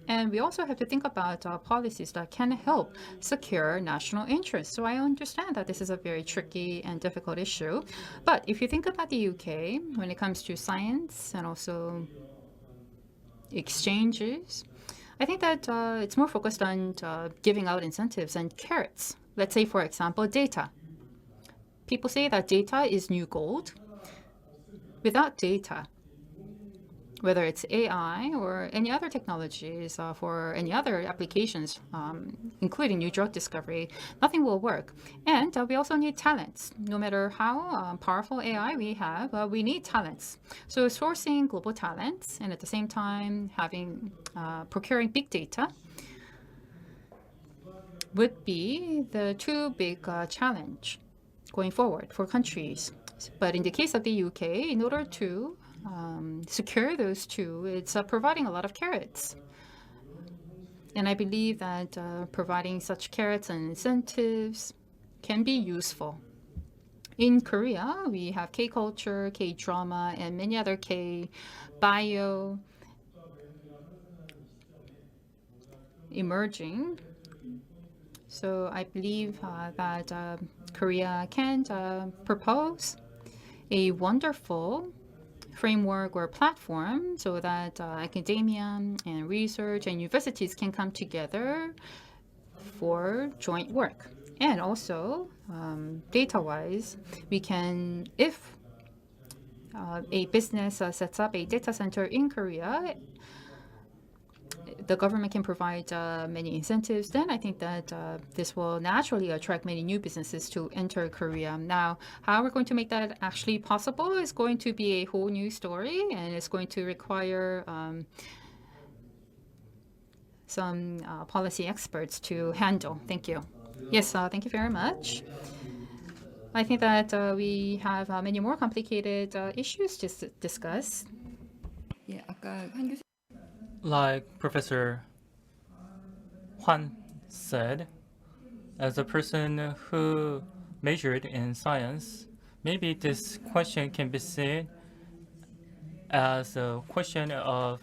And we also have to think about policies that can help secure national interests. So I understand that this is a very tricky and difficult issue. But if you think about the UK, when it comes to science and also exchanges, I think that it's more focused on giving out incentives and carrots. Let's say, for example, data. People say that data is new gold. Without data, whether it's AI or any other technologies for any other applications, including new drug discovery, nothing will work. And we also need talents. No matter how powerful AI we have, we need talents. So sourcing global talents and at the same time procuring big data would be the two big challenge going forward for countries. But in the case of the UK, in order to secure those two, it's providing a lot of carrots. And I believe that providing such carrots and incentives can be useful. In Korea, we have K-culture, K-drama, and many other K-bio. emerging. So I believe that Korea can propose a wonderful framework or platform so that academia and research and universities can come together for joint work. And also, data-wise, we can, if a business sets up a data center in Korea, the government can provide many incentives, then I think that this will naturally attract many new businesses to enter Korea. Now, how we're going to make that actually possible is going to be a whole new story, and it's going to require some policy experts to handle. Thank you. Yes, thank you very much. I think that we have many more complicated issues to discuss. 예, 아까 한 교수 Like Professor Hwan said, as a person who majored in science, maybe this question can be seen as a question of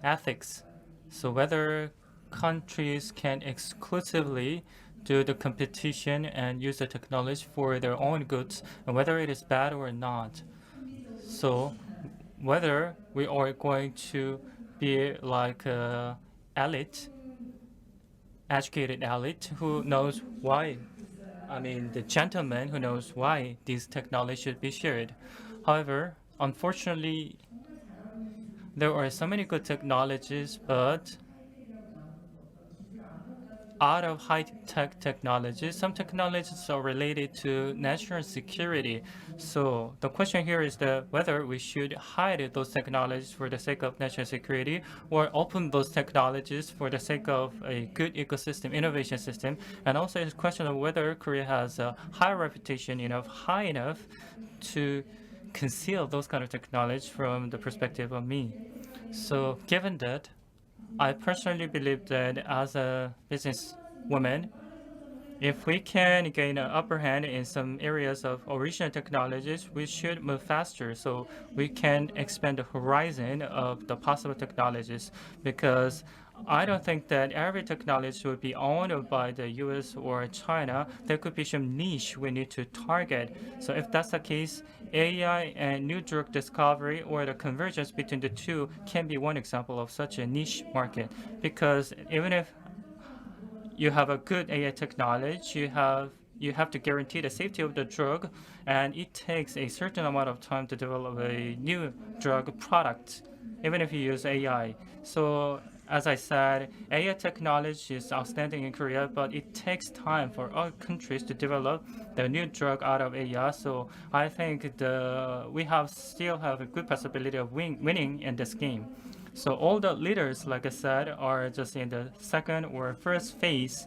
ethics. So whether countries can exclusively do the competition and use the technology for their own goods, and whether it is bad or not. So whether we are going to be like a elite, educated elite who knows why, the gentleman who knows why these technologies should be shared. However, unfortunately, there are so many good technologies, but out of high-tech technologies, some technologies are related to national security. So the question here is that whether we should hide those technologies for the sake of national security or open those technologies for the sake of a good ecosystem, innovation system. And also it's a question of whether Korea has a high reputation high enough to conceal those kind of technologies from the perspective of me. So given that, I personally believe that as a businesswoman, if we can gain an upper hand in some areas of original technologies, we should move faster so we can expand the horizon of the possible technologies. Because I don't think that every technology would be owned by the US or China. There could be some niche we need to target. So if that's the case, AI and new drug discovery or the convergence between the two can be one example of such a niche market. Because even if you have a good AI technology, you have to guarantee the safety of the drug, and it takes a certain amount of time to develop a new drug product, even if you use AI. So as I said, AI technology is outstanding in Korea, but it takes time for other countries to develop the new drug out of AI. So I think we still have a good possibility of winning in this game. So all the leaders, like I said, are just in the second or first phase,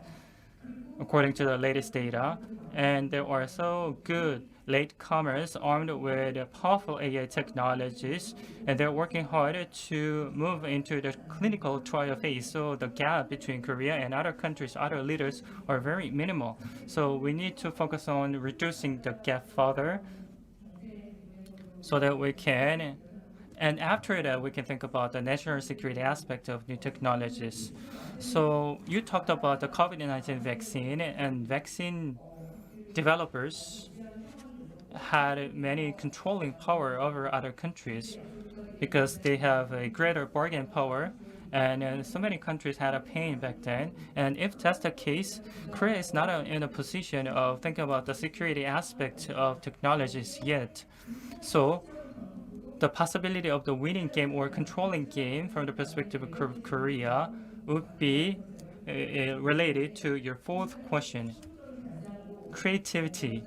according to the latest data. And there are so good latecomers armed with powerful AI technologies, and they're working hard to move into the clinical trial phase. So the gap between Korea and other countries, other leaders, are very minimal. So we need to focus on reducing the gap further so that we can. And after that, we can think about the national security aspect of new technologies. So you talked about the COVID-19 vaccine, and vaccine developers had many controlling power over other countries because they have a greater bargain power. And so many countries had a pain back then. And if that's the case, Korea is not in a position of thinking about the security aspect of technologies yet. So the possibility of the winning game or controlling game from the perspective of Korea would be related to your fourth question. Creativity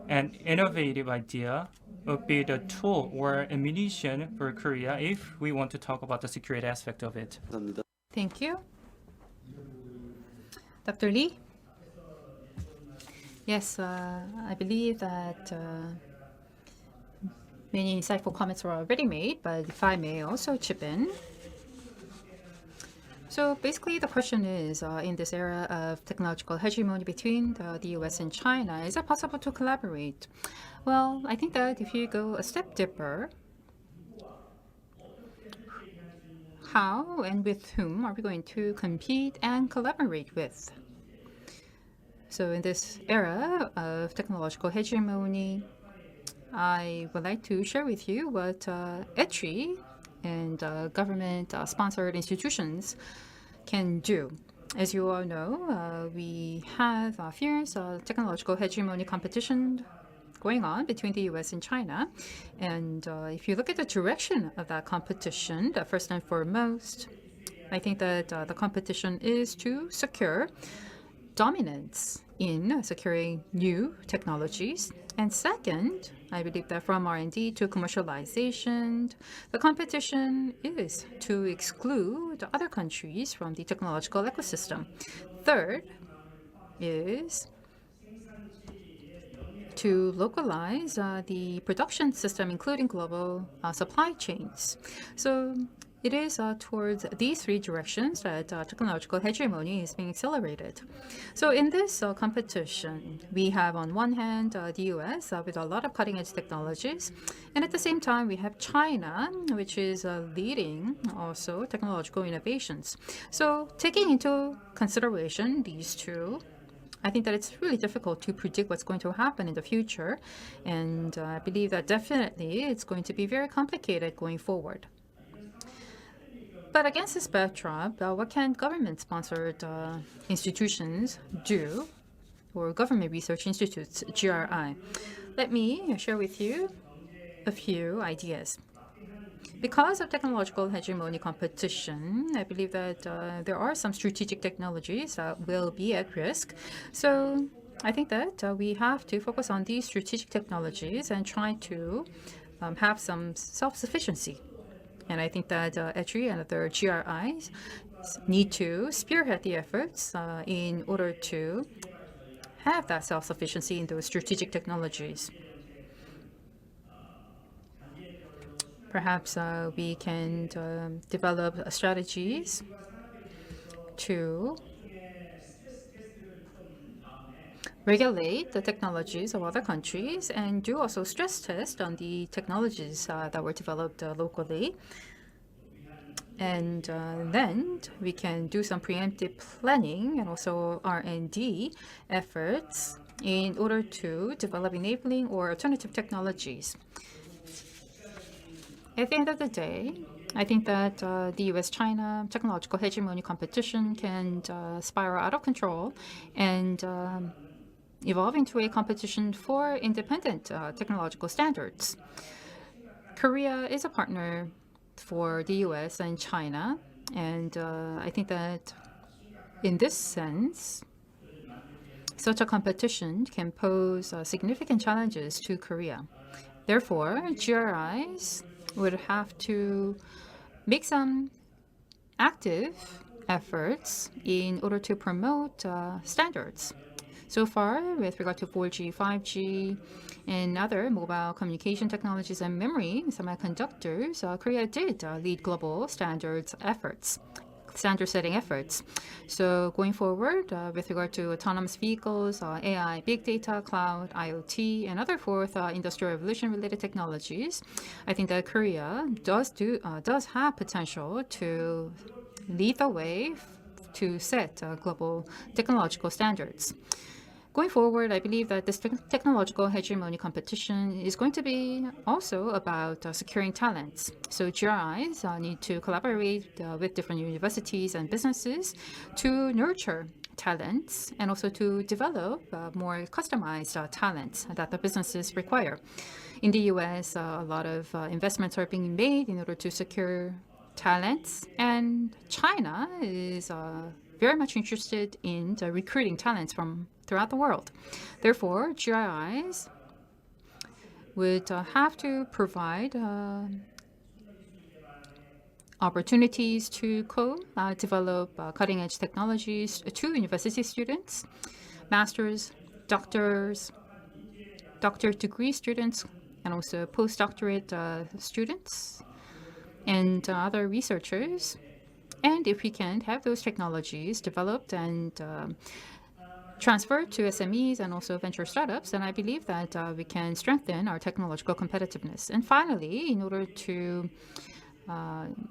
and innovative idea would be the tool or ammunition for Korea if we want to talk about the security aspect of it. 감사합니다. Thank you. Dr. Lee? Yes, I believe that many insightful comments were already made, but if I may also chip in. So basically the question is, in this era of technological hegemony between the US and China, is it possible to collaborate? Well, I think that if you go a step deeper, how and with whom are we going to compete and collaborate with? So in this era of technological hegemony, I would like to share with you what ETRI and government-sponsored institutions can do. As you all know, we have a fierce technological hegemony competition going on between the US and China. And if you look at the direction of that competition, first and foremost, I think that the competition is to secure dominance in securing new technologies. And second, I believe that from R&D to commercialization, the competition is to exclude other countries from the technological ecosystem. Third is to localize the production system, including global supply chains. So it is towards these three directions that technological hegemony is being accelerated. So in this competition, we have on one hand the US with a lot of cutting-edge technologies, and at the same time we have China, which is leading also technological innovations. So taking into consideration these two, I think that it's really difficult to predict what's going to happen in the future, and I believe that definitely it's going to be very complicated going forward. But against this backdrop, what can government-sponsored institutions do, or government research institutes, GRI? Let me share with you a few ideas. Because of technological hegemony competition, I believe that there are some strategic technologies that will be at risk. So I think that we have to focus on these strategic technologies and try to have some self-sufficiency. And I think that ETRI and other GRIs need to spearhead the efforts in order to have that self-sufficiency in those strategic technologies. Perhaps we can develop strategies to regulate the technologies of other countries and do also stress test on the technologies that were developed locally. And then we can do some preemptive planning and also R&D efforts in order to develop enabling or alternative technologies. At the end of the day, I think that the US-China technological hegemony competition can spiral out of control and evolve into a competition for independent technological standards. Korea is a partner for the US and China, and I think that in this sense, such a competition can pose significant challenges to Korea. Therefore, GRIs would have to make some active efforts in order to promote standards. So far, with regard to 4G, 5G, and other mobile communication technologies and memory semiconductors, Korea did lead global standard setting efforts. So going forward, with regard to autonomous vehicles, AI, big data, cloud, IoT, and other fourth industrial revolution related technologies, I think that Korea does have potential to lead the way to set global technological standards. Going forward, I believe that this technological hegemony competition is going to be also about securing talents. So GRIs need to collaborate with different universities and businesses to nurture talents and also to develop more customized talents that the businesses require. In the US, a lot of investments are being made in order to secure talents, and China is very much interested in recruiting talents from throughout the world. Therefore, GRIs would have to provide opportunities to develop cutting-edge technologies to university students, masters, doctors, doctorate degree students, and also postdoctorate students and other researchers. And if we can have those technologies developed and transferred to SMEs and also venture startups, then I believe that we can strengthen our technological competitiveness. And finally, in order to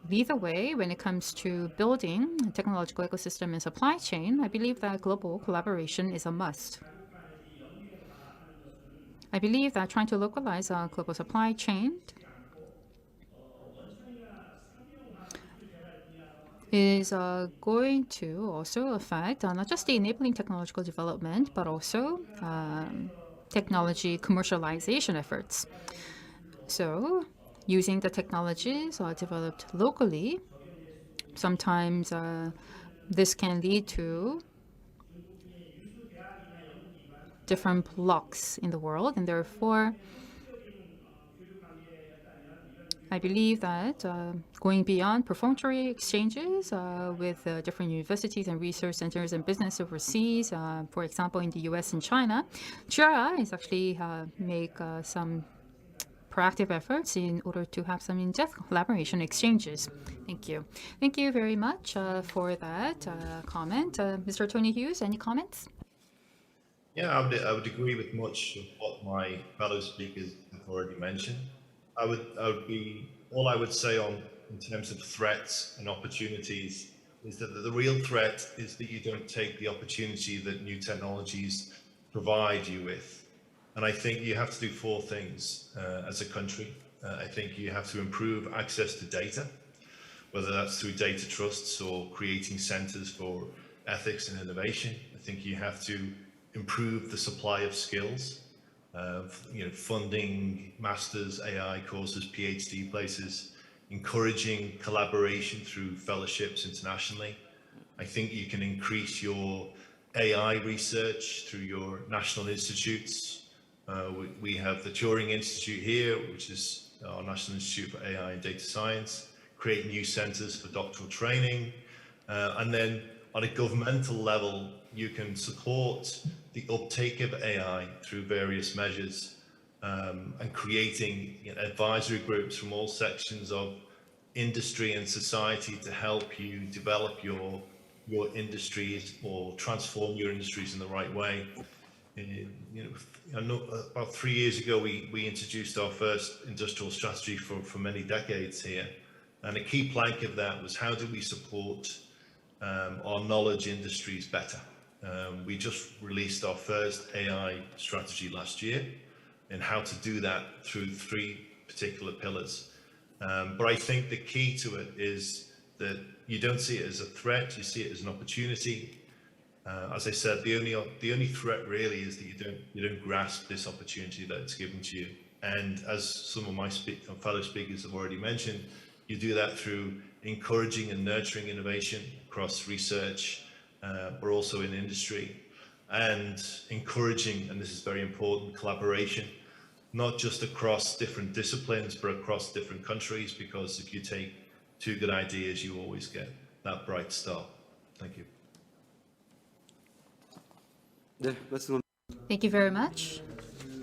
lead the way when it comes to building a technological ecosystem and supply chain, I believe that global collaboration is a must. I believe that trying to localize a global supply chain is going to also affect not just the enabling technological development, but also technology commercialization efforts. So using the technologies developed locally, sometimes this can lead to different blocks in the world, and therefore I believe that going beyond perfunctory exchanges with different universities and research centers and business overseas, for example, in the US and China, GRI is actually make some proactive efforts in order to have some in-depth collaboration exchanges. Thank you. Thank you very much for that comment. Mr. Tony Hughes, any comments? Yeah, I would agree with much of what my fellow speakers have already mentioned. All I would say in terms of threats and opportunities is that the real threat is that you don't take the opportunity that new technologies provide you with. And I think you have to do four things as a country. I think you have to improve access to data, whether that's through data trusts or creating centers for ethics and innovation. I think you have to improve the supply of skills, funding masters, AI courses, PhD places, encouraging collaboration through fellowships internationally. I think you can increase your AI research through your national institutes. We have the Turing Institute here, which is our National Institute for AI and Data Science, create new centers for doctoral training. And then on a governmental level, you can support the uptake of AI through various measures and creating advisory groups from all sections of industry and society to help you develop your industries or transform your industries in the right way. I know about 3 years ago, we introduced our first industrial strategy for many decades here. And a key plank of that was how do we support our knowledge industries better? We just released our first AI strategy last year and how to do that through 3 particular pillars. But I think the key to it is that you don't see it as a threat, you see it as an opportunity. As I said, the only threat really is that you don't grasp this opportunity that it's given to you. And as some of my fellow speakers have already mentioned, you do that through encouraging and nurturing innovation across research, but also in industry, and encouraging, and this is very important, collaboration, not just across different disciplines, but across different countries, because if you take 2 good ideas, you always get that bright star. Thank you. Thank you very much,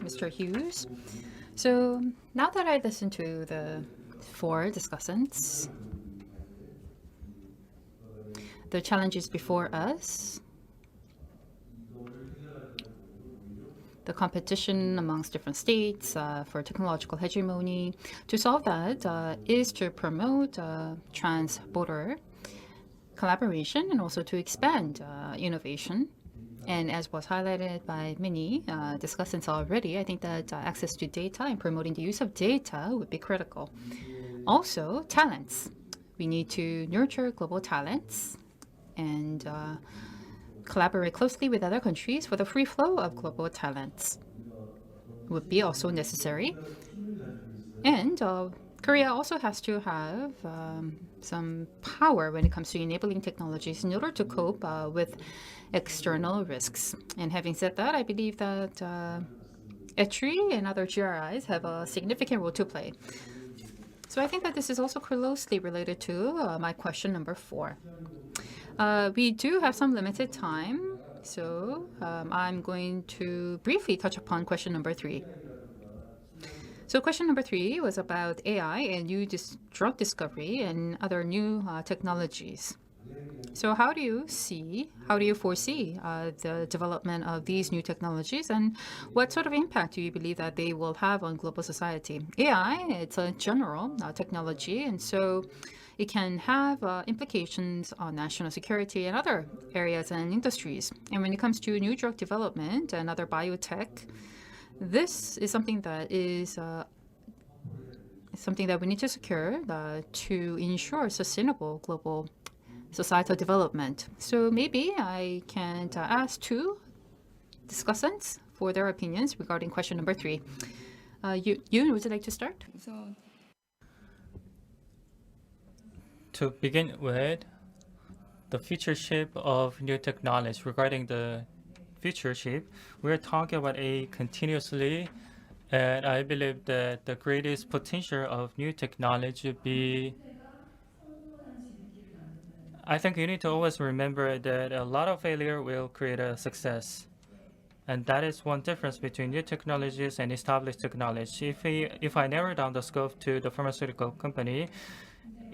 Mr. Hughes. So now that I listened to the 4 discussants, the challenges before us, the competition amongst different states for technological hegemony, to solve that is to promote trans-border collaboration and also to expand innovation. And as was highlighted by many discussants already, I think that access to data and promoting the use of data would be critical. Also, talents. We need to nurture global talents and collaborate closely with other countries for the free flow of global talents would be also necessary. And Korea also has to have some power when it comes to enabling technologies in order to cope with external risks. And having said that, I believe that ETRI and other GRIs have a significant role to play. So I think that this is also closely related to my question number 4. We do have some limited time, so I'm going to briefly touch upon question number 3. So question number 3 was about AI and new drug discovery and other new technologies. So how do you foresee the development of these new technologies, and what sort of impact do you believe that they will have on global society? AI, it's a general technology, and so it can have implications on national security and other areas and industries. And when it comes to new drug development and other biotech, this is something that we need to secure to ensure sustainable global societal development. So maybe I can ask two discussants for their opinions regarding question number 3. Yoon, would you like to start? 우선 To begin with, the future shape of new technology. Regarding the future shape, we're talking about a continuously, and I believe that the greatest potential of new technology would be, I think you need to always remember that a lot of failure will create a success. And that is one difference between new technologies and established technology. If I narrow down the scope to the pharmaceutical company,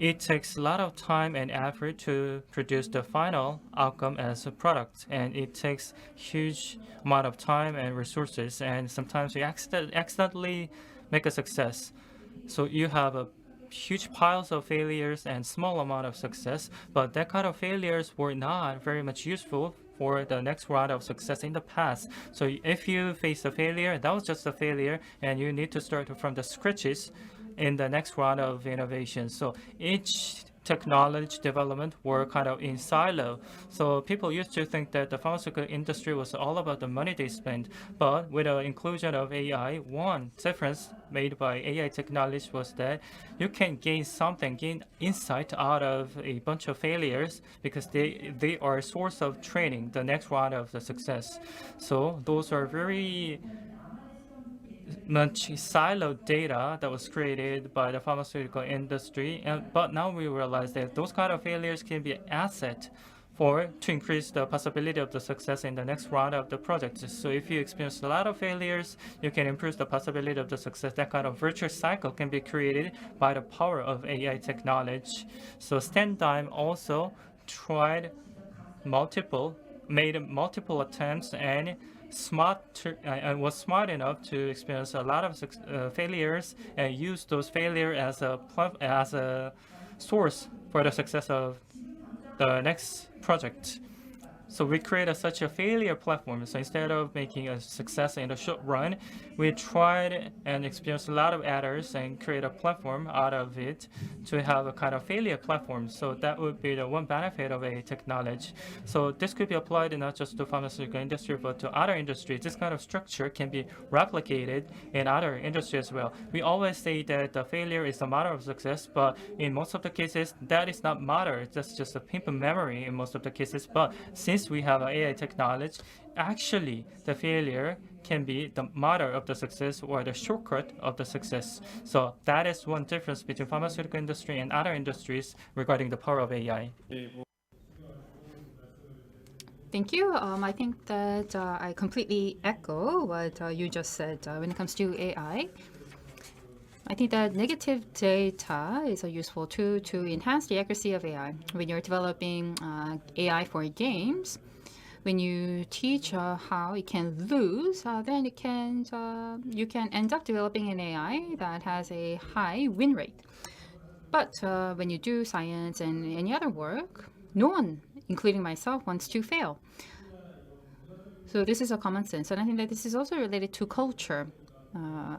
it takes a lot of time and effort to produce the final outcome as a product, and it takes huge amount of time and resources, and sometimes we accidentally make a success. So you have a huge piles of failures and small amount of success, but that kind of failures were not very much useful for the next round of success in the past. So if you face a failure, that was just a failure, and you need to start from the scratches in the next round of innovation. So each technology development were kind of in silo. So people used to think that the pharmaceutical industry was all about the money they spend. But with the inclusion of AI, one difference made by AI technology was that you can gain insight out of a bunch of failures, because they are a source of training the next round of the success. So those are very much siloed data that was created by the pharmaceutical industry, but now we realize that those kind of failures can be an asset to increase the possibility of the success in the next round of the project. So if you experience a lot of failures, you can improve the possibility of the success. That kind of virtuous cycle can be created by the power of AI technology. So Standigm also made multiple attempts and was smart enough to experience a lot of failures and use those failures as a source for the success of the next project. So we created such a failure platform. So instead of making a success in the short run, we tried and experienced a lot of errors and create a platform out of it to have a kind of failure platform. So that would be the one benefit of a technology. So this could be applied not just to pharmaceutical industry, but to other industries. This kind of structure can be replicated in other industries as well. We always say that the failure is a matter of success, but in most of the cases, that is not matter. That's just a pimp memory in most of the cases. But since we have AI technology, actually the failure can be the matter of the success or the shortcut of the success. So that is one difference between pharmaceutical industry and other industries regarding the power of AI. Thank you. I think that I completely echo what you just said when it comes to AI. I think that negative data is a useful tool to enhance the accuracy of AI. When you're developing AI for games, when you teach how it can lose, then you can end up developing an AI that has a high win rate. But when you do science and any other work, no one, including myself, wants to fail. So this is a common sense, and I think that this is also related to culture.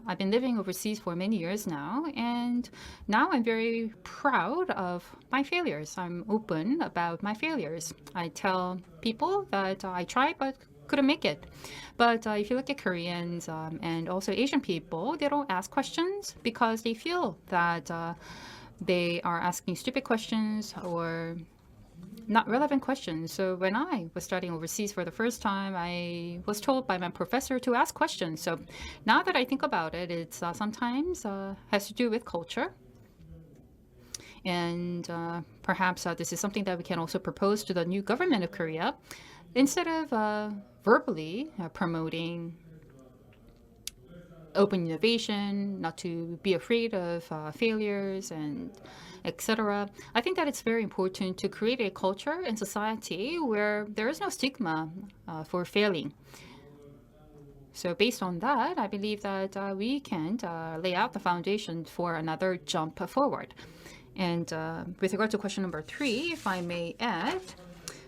I've been living overseas for many years now, and now I'm very proud of my failures. I'm open about my failures. I tell people that I tried but couldn't make it. But if you look at Koreans and also Asian people, they don't ask questions because they feel that they are asking stupid questions or not relevant questions. So when I was studying overseas for the first time, I was told by my professor to ask questions. So now that I think about it, it's sometimes has to do with culture. And perhaps this is something that we can also propose to the new government of Korea. Instead of verbally promoting open innovation, not to be afraid of failures, and etc. I think that it's very important to create a culture in society where there is no stigma for failing. So based on that, I believe that we can lay out the foundation for another jump forward. And with regard to question number 3, if I may add,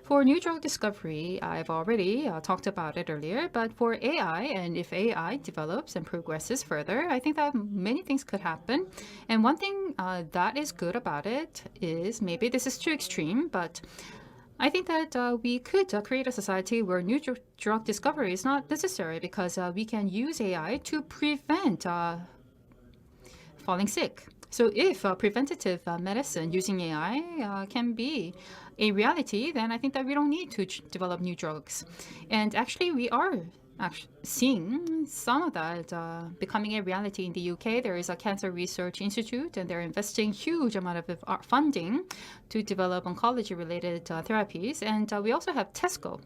for new drug discovery, I've already talked about it earlier, but for AI, and if AI develops and progresses further, I think that many things could happen. And one thing that is good about it is, maybe this is too extreme, but I think that we could create a society where new drug discovery is not necessary, because we can use AI to prevent falling sick. So if preventative medicine using AI can be a reality, then I think that we don't need to develop new drugs. And actually, we are seeing some of that becoming a reality in the UK. There is a Cancer Research Institute, and they're investing huge amount of funding to develop oncology-related therapies. And we also have Tesco,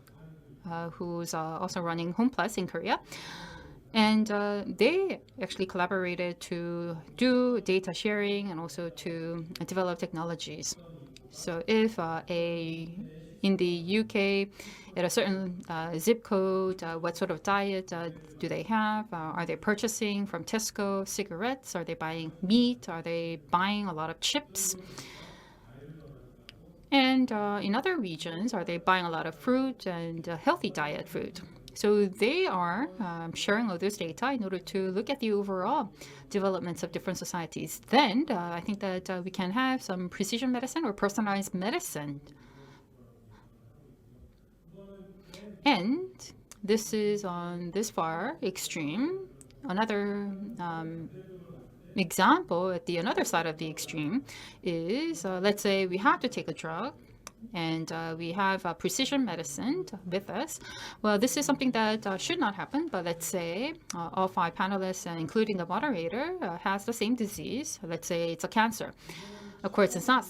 who's also running HomePlus in Korea. And they actually collaborated to do data sharing and also to develop technologies. So if in the UK, at a certain zip code, what sort of diet do they have? Are they purchasing from Tesco cigarettes? Are they buying meat? Are they buying a lot of chips? And in other regions, are they buying a lot of fruit and healthy diet food? So they are sharing all this data in order to look at the overall developments of different societies. Then I think that we can have some precision medicine or personalized medicine. And this is on this far extreme. Another example at the another side of the extreme is, let's say we have to take a drug, and we have precision medicine with us. Well, this is something that should not happen, but let's say all 5 panelists, including the moderator, has the same disease. Let's say it's a cancer. Of course, it's not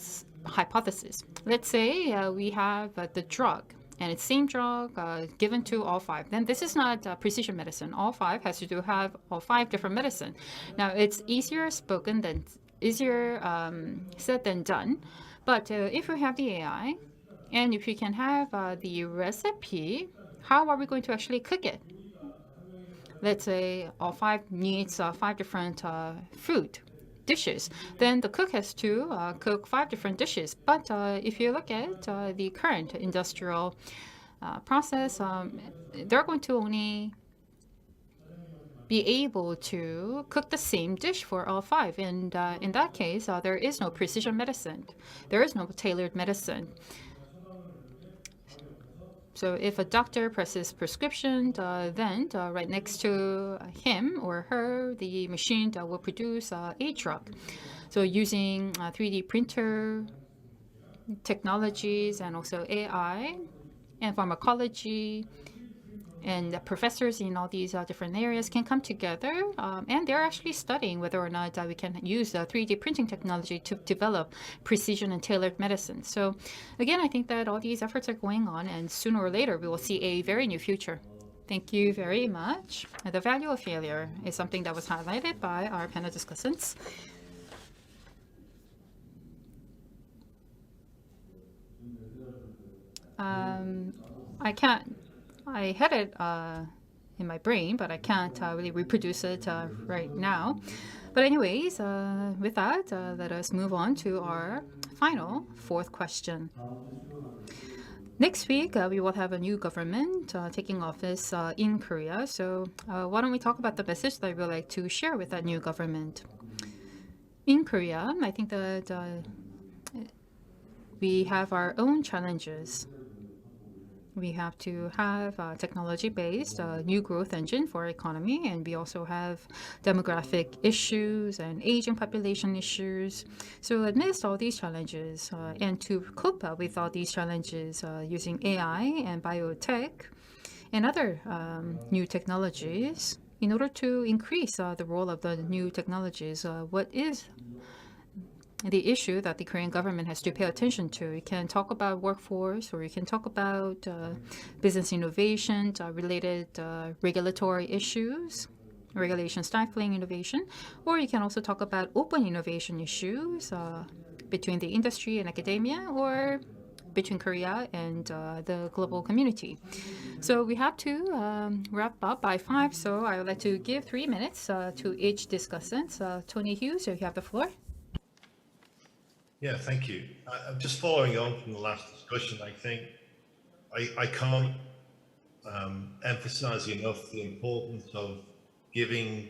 a hypothesis. Let's say we have the drug, and it's same drug given to all 5. Then this is not precision medicine. All 5 has to have all 5 different medicine. Now, it's easier said than done. But if we have the AI, and if we can have the recipe, how are we going to actually cook it? Let's say all 5 needs 5 different food dishes. Then the cook has to cook 5 different dishes. But if you look at the current industrial process, they're going to only be able to cook the same dish for all 5. And in that case, there is no precision medicine. There is no tailored medicine. So if a doctor presses prescription, then right next to him or her, the machine will produce a drug. So using 3D printer technologies and also AI and pharmacology, and the professors in all these different areas can come together, and they're actually studying whether or not we can use 3D printing technology to develop precision and tailored medicine. So again, I think that all these efforts are going on, and sooner or later we will see a very new future. Thank you very much. The value of failure is something that was highlighted by our panel discussants. I had it in my brain, but I can't really reproduce it right now. But anyways, with that, let us move on to our final 4th question. Next week, we will have a new government taking office in Korea. So why don't we talk about the message that we would like to share with that new government? In Korea, I think that we have our own challenges. We have to have a technology-based new growth engine for our economy, and we also have demographic issues and aging population issues. So amidst all these challenges, and to cope with all these challenges using AI and biotech and other new technologies, in order to increase the role of the new technologies, what is the issue that the Korean government has to pay attention to? You can talk about workforce, or you can talk about business innovation related regulatory issues, regulation stifling innovation, or you can also talk about open innovation issues between the industry and academia, or between Korea and the global community. So we have to wrap up by 5, so I would like to give 3 minutes to each discussant. Tony Hughes, you have the floor. Yeah, thank you. I'm just following on from the last discussion. I think I can't emphasize enough the importance of giving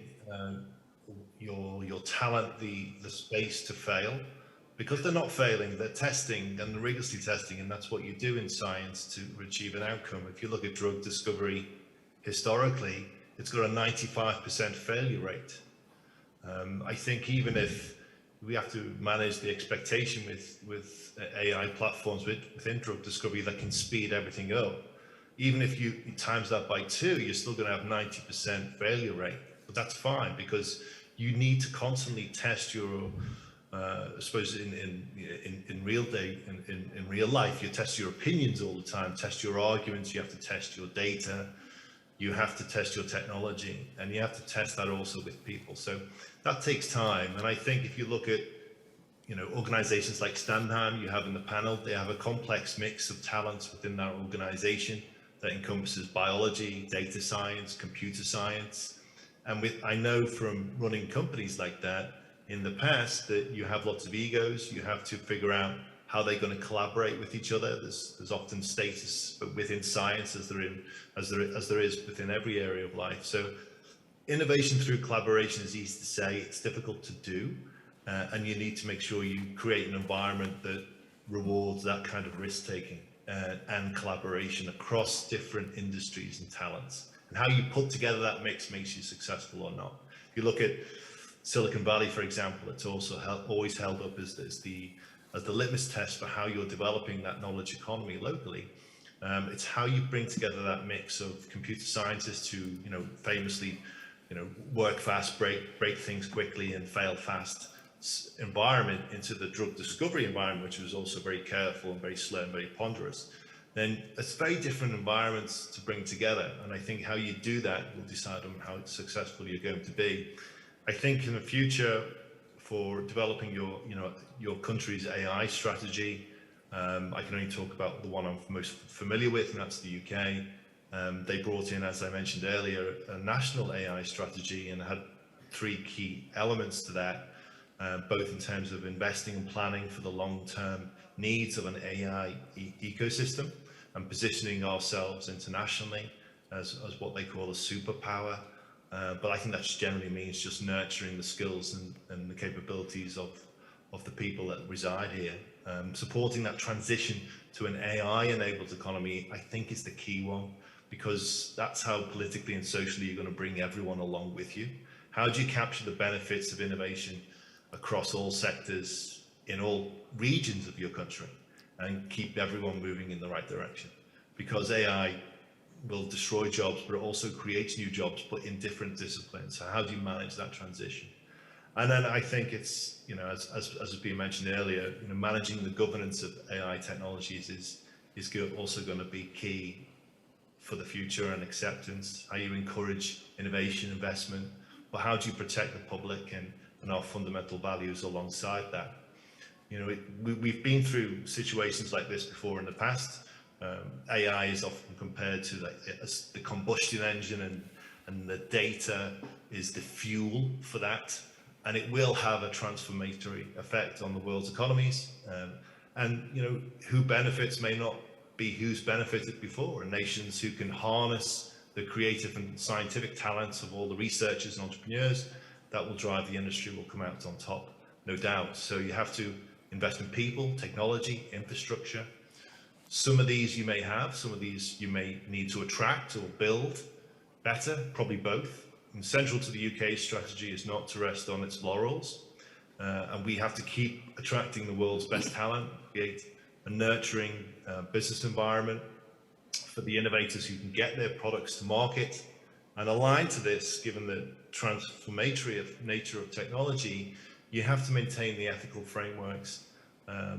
your talent the space to fail, because they're not failing, they're testing and rigorously testing, and that's what you do in science to achieve an outcome. If you look at drug discovery historically, it's got a 95% failure rate. I think even if we have to manage the expectation with AI platforms within drug discovery that can speed everything up, even if you times that by 2, you're still going to have 90% failure rate. But that's fine, because you need to constantly test your I suppose in real life, you test your opinions all the time, test your arguments, you have to test your data, you have to test your technology, and you have to test that also with people. So that takes time. And I think if you look at, organizations like Standigm you have in the panel, they have a complex mix of talents within that organization that encompasses biology, data science, computer science. And I know from running companies like that in the past that you have lots of egos. You have to figure out how they're going to collaborate with each other. There's often status within science as there is within every area of life. So innovation through collaboration is easy to say, it's difficult to do, and you need to make sure you create an environment that rewards that kind of risk taking and collaboration across different industries and talents. And how you put together that mix makes you successful or not. If you look at Silicon Valley, for example, it's also always held up as the litmus test for how you're developing that knowledge economy locally. It's how you bring together that mix of computer scientists who, famously, work fast, break things quickly, and fail fast environment into the drug discovery environment, which was also very careful and very slow and very ponderous. Then it's very different environments to bring together, and I think how you do that will decide on how successful you're going to be. I think in the future, for developing your country's AI strategy, I can only talk about the one I'm most familiar with, and that's the UK. They brought in, as I mentioned earlier, a national AI strategy and had 3 key elements to that, both in terms of investing and planning for the long-term needs of an AI ecosystem and positioning ourselves internationally as what they call a superpower. But I think that generally means just nurturing the skills and the capabilities of the people that reside here. Supporting that transition to an AI-enabled economy, I think, is the key one, because that's how politically and socially you're going to bring everyone along with you. How do you capture the benefits of innovation across all sectors in all regions of your country and keep everyone moving in the right direction? Because AI will destroy jobs, but it also creates new jobs, but in different disciplines. So how do you manage that transition? And then I think it's, as has been mentioned earlier, managing the governance of AI technologies is also going to be key for the future and acceptance. How you encourage innovation, investment, but how do you protect the public and our fundamental values alongside that? We've been through situations like this before in the past. AI is often compared to the combustion engine, and the data is the fuel for that, and it will have a transformatory effect on the world's economies. And who benefits may not be who's benefited before, and nations who can harness the creative and scientific talents of all the researchers and entrepreneurs that will drive the industry will come out on top, no doubt. So you have to invest in people, technology, infrastructure. Some of these you may have, some of these you may need to attract or build better, probably both. And central to the UK strategy is not to rest on its laurels, and we have to keep attracting the world's best talent, create a nurturing business environment for the innovators who can get their products to market. And aligned to this, given the transformatory nature of technology, you have to maintain the ethical frameworks.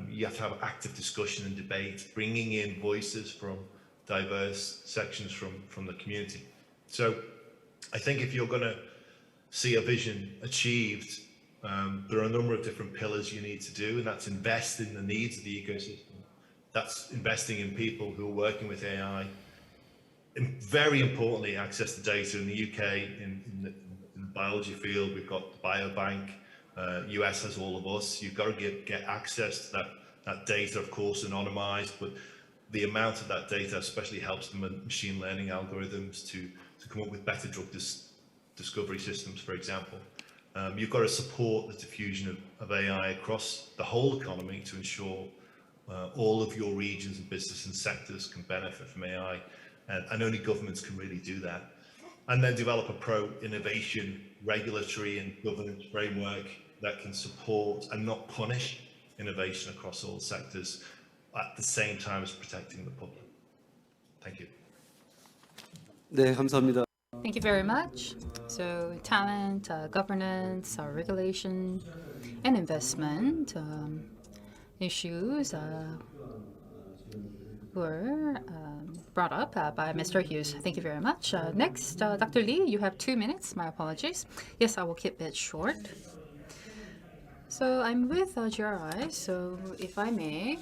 You have to have active discussion and debate, bringing in voices from diverse sections from the community. So I think if you're going to see a vision achieved, there are a number of different pillars you need to do, and that's invest in the needs of the ecosystem. That's investing in people who are working with AI. And very importantly, access to data in the UK, in the biology field, we've got the biobank, US has all of us. You've got to get access to that data, of course, anonymized, but the amount of that data especially helps the machine learning algorithms to come up with better drug discovery systems, for example. You've got to support the diffusion of AI across the whole economy to ensure all of your regions and business and sectors can benefit from AI, and only governments can really do that. And then develop a pro-innovation regulatory and governance framework that can support and not punish innovation across all sectors at the same time as protecting the public. Thank you. 네, 감사합니다. Thank you very much. So talent, governance, regulation, and investment issues were brought up by Mr. Hughes. Thank you very much. Next, Dr. Lee, you have 2 minutes. My apologies. Yes, I will keep it short. So I'm with GRI, so if I may,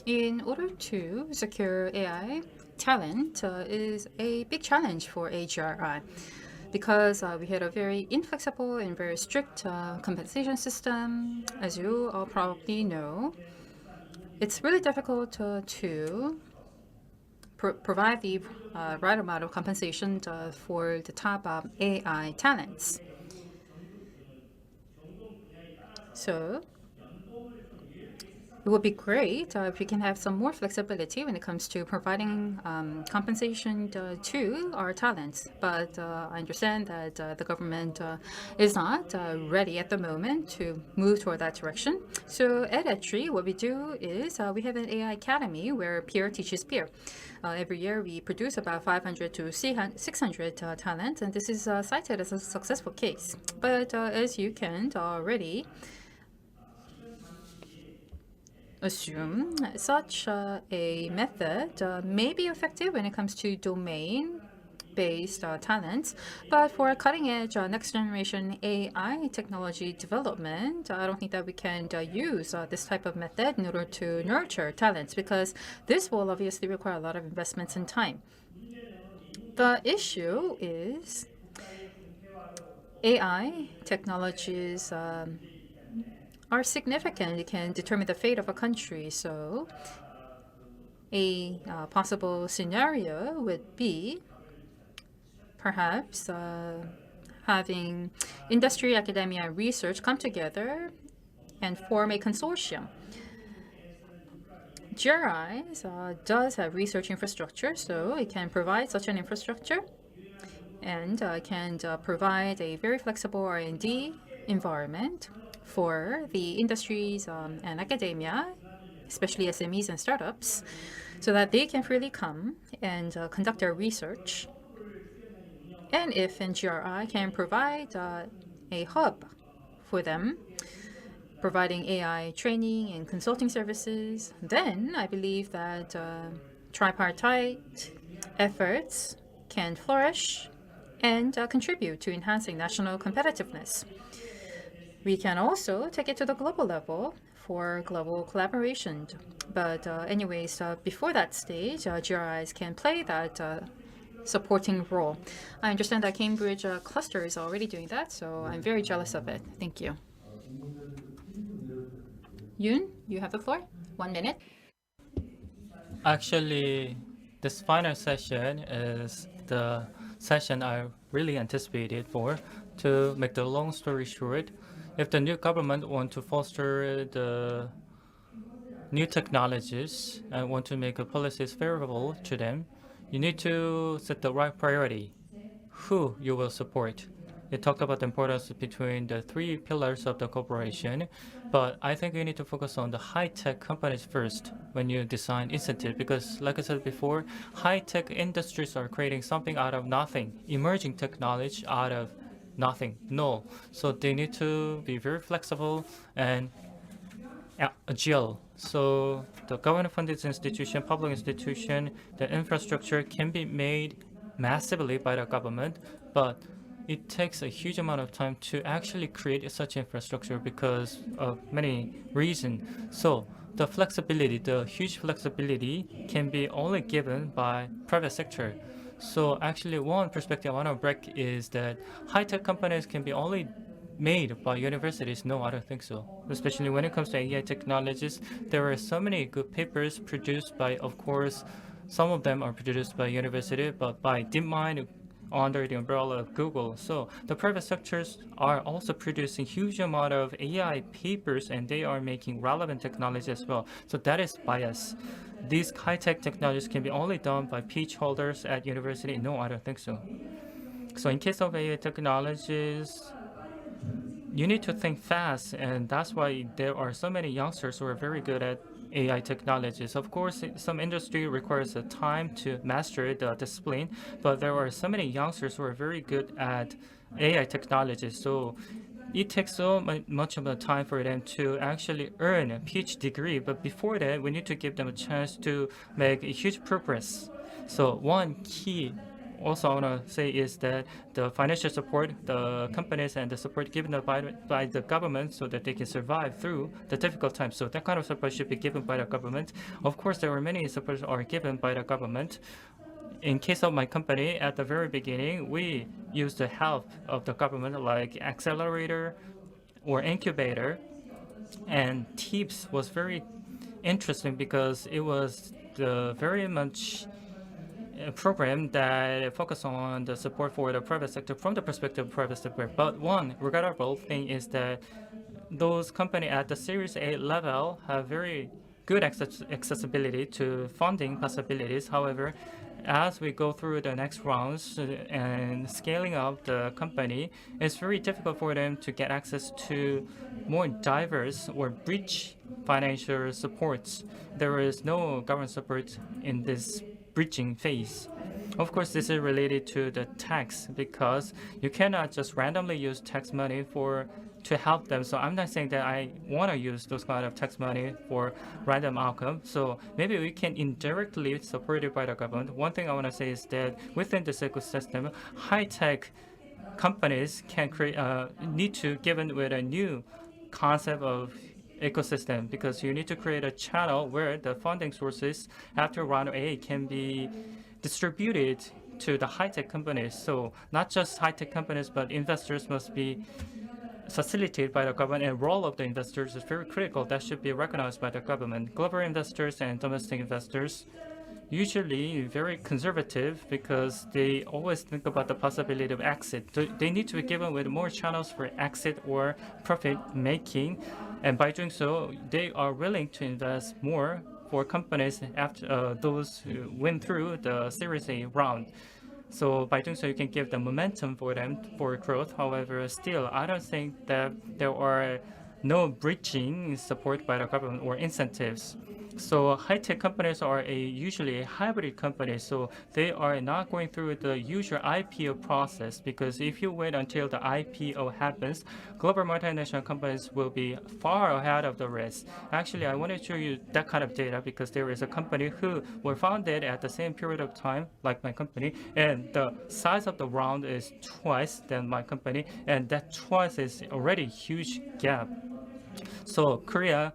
in order to secure AI talent is a big challenge for GRI because we had a very inflexible and very strict compensation system. As you all probably know, it's really difficult to provide the right amount of compensation for the top AI talents. So it would be great if we can have some more flexibility when it comes to providing compensation to our talents. But I understand that the government is not ready at the moment to move toward that direction. So at ETRI, what we do is we have an AI academy where peer teaches peer. Every year we produce about 500 to 600 talents, and this is cited as a successful case. But as you can already assume, such a method may be effective when it comes to domain-based talents, but for cutting-edge next-generation AI technology development, I don't think that we can use this type of method in order to nurture talents, because this will obviously require a lot of investments and time. The issue is AI technologies are significant. It can determine the fate of a country. So a possible scenario would be perhaps having industry, academia, and research come together and form a consortium. GRI does have research infrastructure, so it can provide such an infrastructure and can provide a very flexible R&D environment for the industries and academia, especially SMEs and startups, so that they can freely come and conduct their research. And if GRI can provide a hub for them, providing AI training and consulting services, then I believe that tripartite efforts can flourish and contribute to enhancing national competitiveness. We can also take it to the global level for global collaboration. But anyways, before that stage, GRIs can play that supporting role. I understand that Cambridge cluster is already doing that, so I'm very jealous of it. Thank you. Yoon, you have the floor. 1 minute. Actually, this final session is the session I really anticipated for. To make the long story short, if the new government want to foster the new technologies and want to make policies favorable to them, you need to set the right priority. Who you will support. It talked about the importance between the 3 pillars of the corporation, but I think you need to focus on the high-tech companies first when you design incentive, because like I said before, high-tech industries are creating something out of nothing, emerging technology out of nothing, null. So they need to be very flexible and agile. So the government-funded institution, public institution, the infrastructure can be made massively by the government, but it takes a huge amount of time to actually create such infrastructure because of many reasons. So the flexibility, the huge flexibility can be only given by private sector. So actually one perspective I want to break is that high-tech companies can be only made by universities. No, I don't think so. Especially when it comes to AI technologies, there are so many good papers produced by, of course, some of them are produced by university, but by DeepMind under the umbrella of Google. So the private sectors are also producing huge amount of AI papers, and they are making relevant technology as well. So that is bias. These high-tech technologies can be only done by PhD holders at university. No, I don't think so. So in case of AI technologies, you need to think fast, and that's why there are so many youngsters who are very good at AI technologies. Of course, some industry requires a time to master the discipline, but there are so many youngsters who are very good at AI technologies. So it takes so much of the time for them to actually earn a PhD degree. But before that, we need to give them a chance to make a huge progress. So one key also I want to say is that the financial support, the companies and the support given by the government so that they can survive through the difficult times. So that kind of support should be given by the government. Of course, there are many supports are given by the government. In case of my company, at the very beginning, we used the help of the government like accelerator or incubator, and TIPS was very interesting because it was the very much a program that focus on the support for the private sector from the perspective of private sector. But one regrettable thing is that those companies at the Series A level have very good accessibility to funding possibilities. However, as we go through the next rounds and scaling up the company, it's very difficult for them to get access to more diverse or rich financial supports. There is no government support in this bridging phase. Of course, this is related to the tax because you cannot just randomly use tax money to help them. So I'm not saying that I want to use those kind of tax money for random outcome. So maybe we can indirectly support it by the government. One thing I want to say is that within this ecosystem, high-tech companies can need to given with a new concept of ecosystem because you need to create a channel where the funding sources after round A can be distributed to the high-tech companies. So not just high-tech companies, but investors must be facilitated by the government, and role of the investors is very critical. That should be recognized by the government. Global investors and domestic investors usually very conservative because they always think about the possibility of exit. They need to be given with more channels for exit or profit making, and by doing so, they are willing to invest more for companies after those who went through the Series A round. So by doing so, you can give the momentum for them for growth. However, still, I don't think that there are no bridging support by the government or incentives. So high-tech companies are usually a hybrid company, so they are not going through the usual IPO process, because if you wait until the IPO happens, global multinational companies will be far ahead of the rest. Actually, I want to show you that kind of data because there is a company who were founded at the same period of time like my company, and the size of the round is twice than my company, and that twice is already a huge gap. So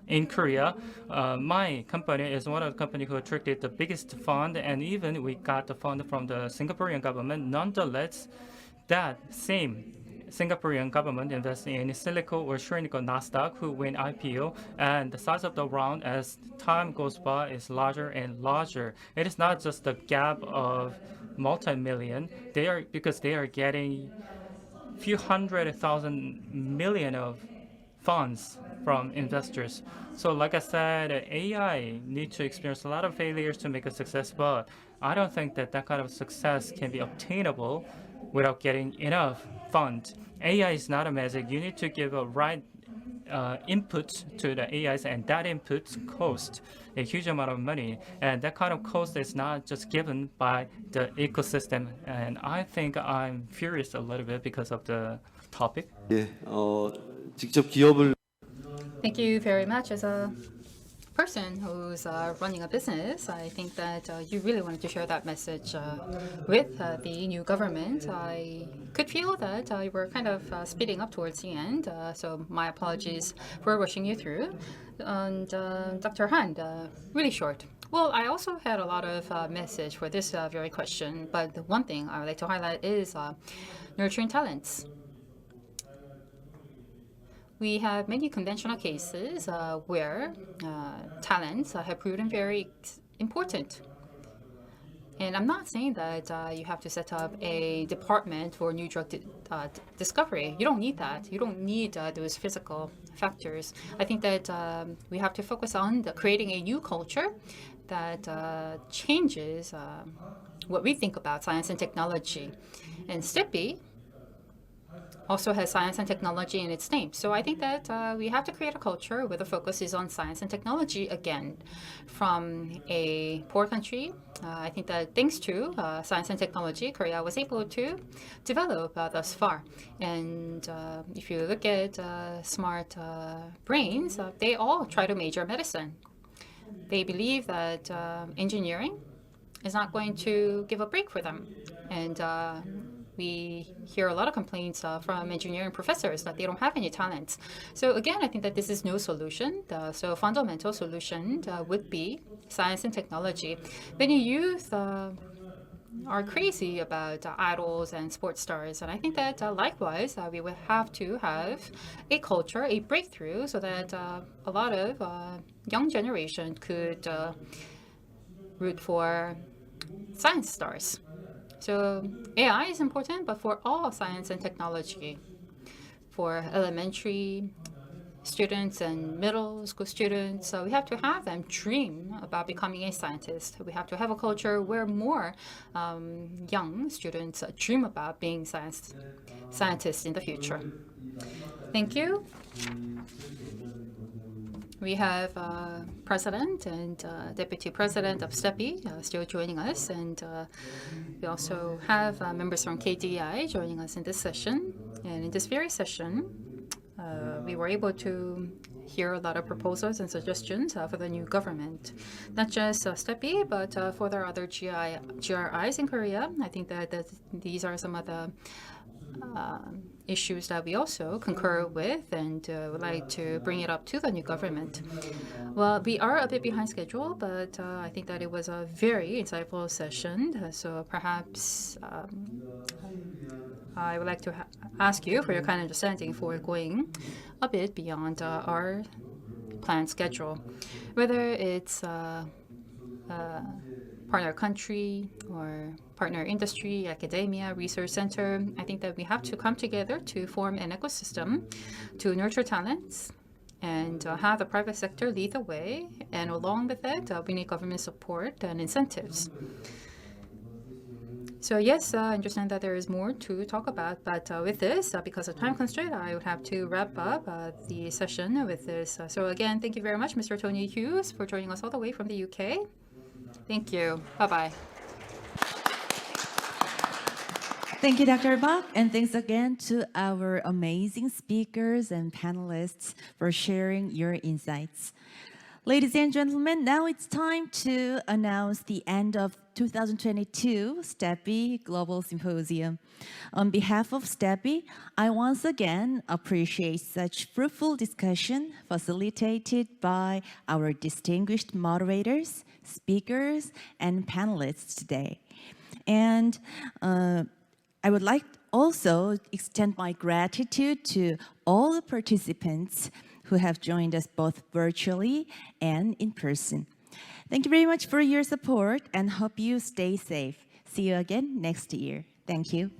in Korea, my company is one of the companies who attracted the biggest fund, and even we got the fund from the Singaporean government. Nonetheless, that same Singaporean government invests in Silico or Shrinico Nasdaq, who win IPO, and the size of the round as time goes by is larger and larger. It is not just the gap of multi-million. Because they are getting few 100,000 million of funds from investors. So like I said, AI needs to experience a lot of failures to make a success, but I don't think that that kind of success can be obtainable without getting enough funds. AI is not a magic. You need to give a right input to the AIs, and that input costs a huge amount of money, and that kind of cost is not just given by the ecosystem. And I think I'm furious a little bit because of the topic. 예, 직접 기업을 Thank you very much. person who's running a business, I think that you really wanted to share that message with the new government. I could feel that you were kind of speeding up towards the end, so my apologies for rushing you through. And Dr. Han, really short. Well, I also had a lot of message for this very question, but the one thing I would like to highlight is nurturing talents. We have many conventional cases where talents have proven very important. And I'm not saying that you have to set up a department for new drug discovery. You don't need that. You don't need those physical factors. I think that we have to focus on creating a new culture that changes what we think about science and technology. And STEPI also has science and technology in its name. So I think that we have to create a culture where the focus is on science and technology again. From a poor country, I think that thanks to science and technology, Korea was able to develop thus far. And if you look at smart brains, they all try to major medicine. They believe that engineering is not going to give a break for them. And we hear a lot of complaints from engineering professors that they don't have any talents. So again, I think that this is no solution. So a fundamental solution would be science and technology. Many youth are crazy about idols and sports stars. And I think that likewise, we would have to have a culture, a breakthrough, so that a lot of young generation could root for science stars. So AI is important, but for all science and technology, for elementary students and middle school students, we have to have them dream about becoming a scientist. We have to have a culture where more young students dream about being scientists in the future. Thank you. We have President and Deputy President of STEPI still joining us, and we also have members from KDI joining us in this session. And in this very session, we were able to hear a lot of proposals and suggestions for the new government, not just STEPI, but for their other GRIs in Korea. I think that these are some of the issues that we also concur with and would like to bring it up to the new government. Well, we are a bit behind schedule, but I think that it was a very insightful session. So perhaps I would like to ask you for your kind understanding for going a bit beyond our planned schedule. Whether it's partner country or partner industry, academia, research center, I think that we have to come together to form an ecosystem to nurture talents and have the private sector lead the way. And along with it, we need government support and incentives. So yes, I understand that there is more to talk about, but with this, because of time constraint, I would have to wrap up the session with this. So again, thank you very much, Mr. Tony Hughes, for joining us all the way from the UK. Thank you. Bye-bye. Thank you, Dr. Bach, and thanks again to our amazing speakers and panelists for sharing your insights. Ladies and gentlemen, now it's time to announce the end of 2022 STEPI Global Symposium. On behalf of STEPI, I once again appreciate such fruitful discussion facilitated by our distinguished moderators, speakers, and panelists today. And I would like also extend my gratitude to all the participants who have joined us both virtually and in person. Thank you very much for your support and hope you stay safe. See you again next year. Thank you.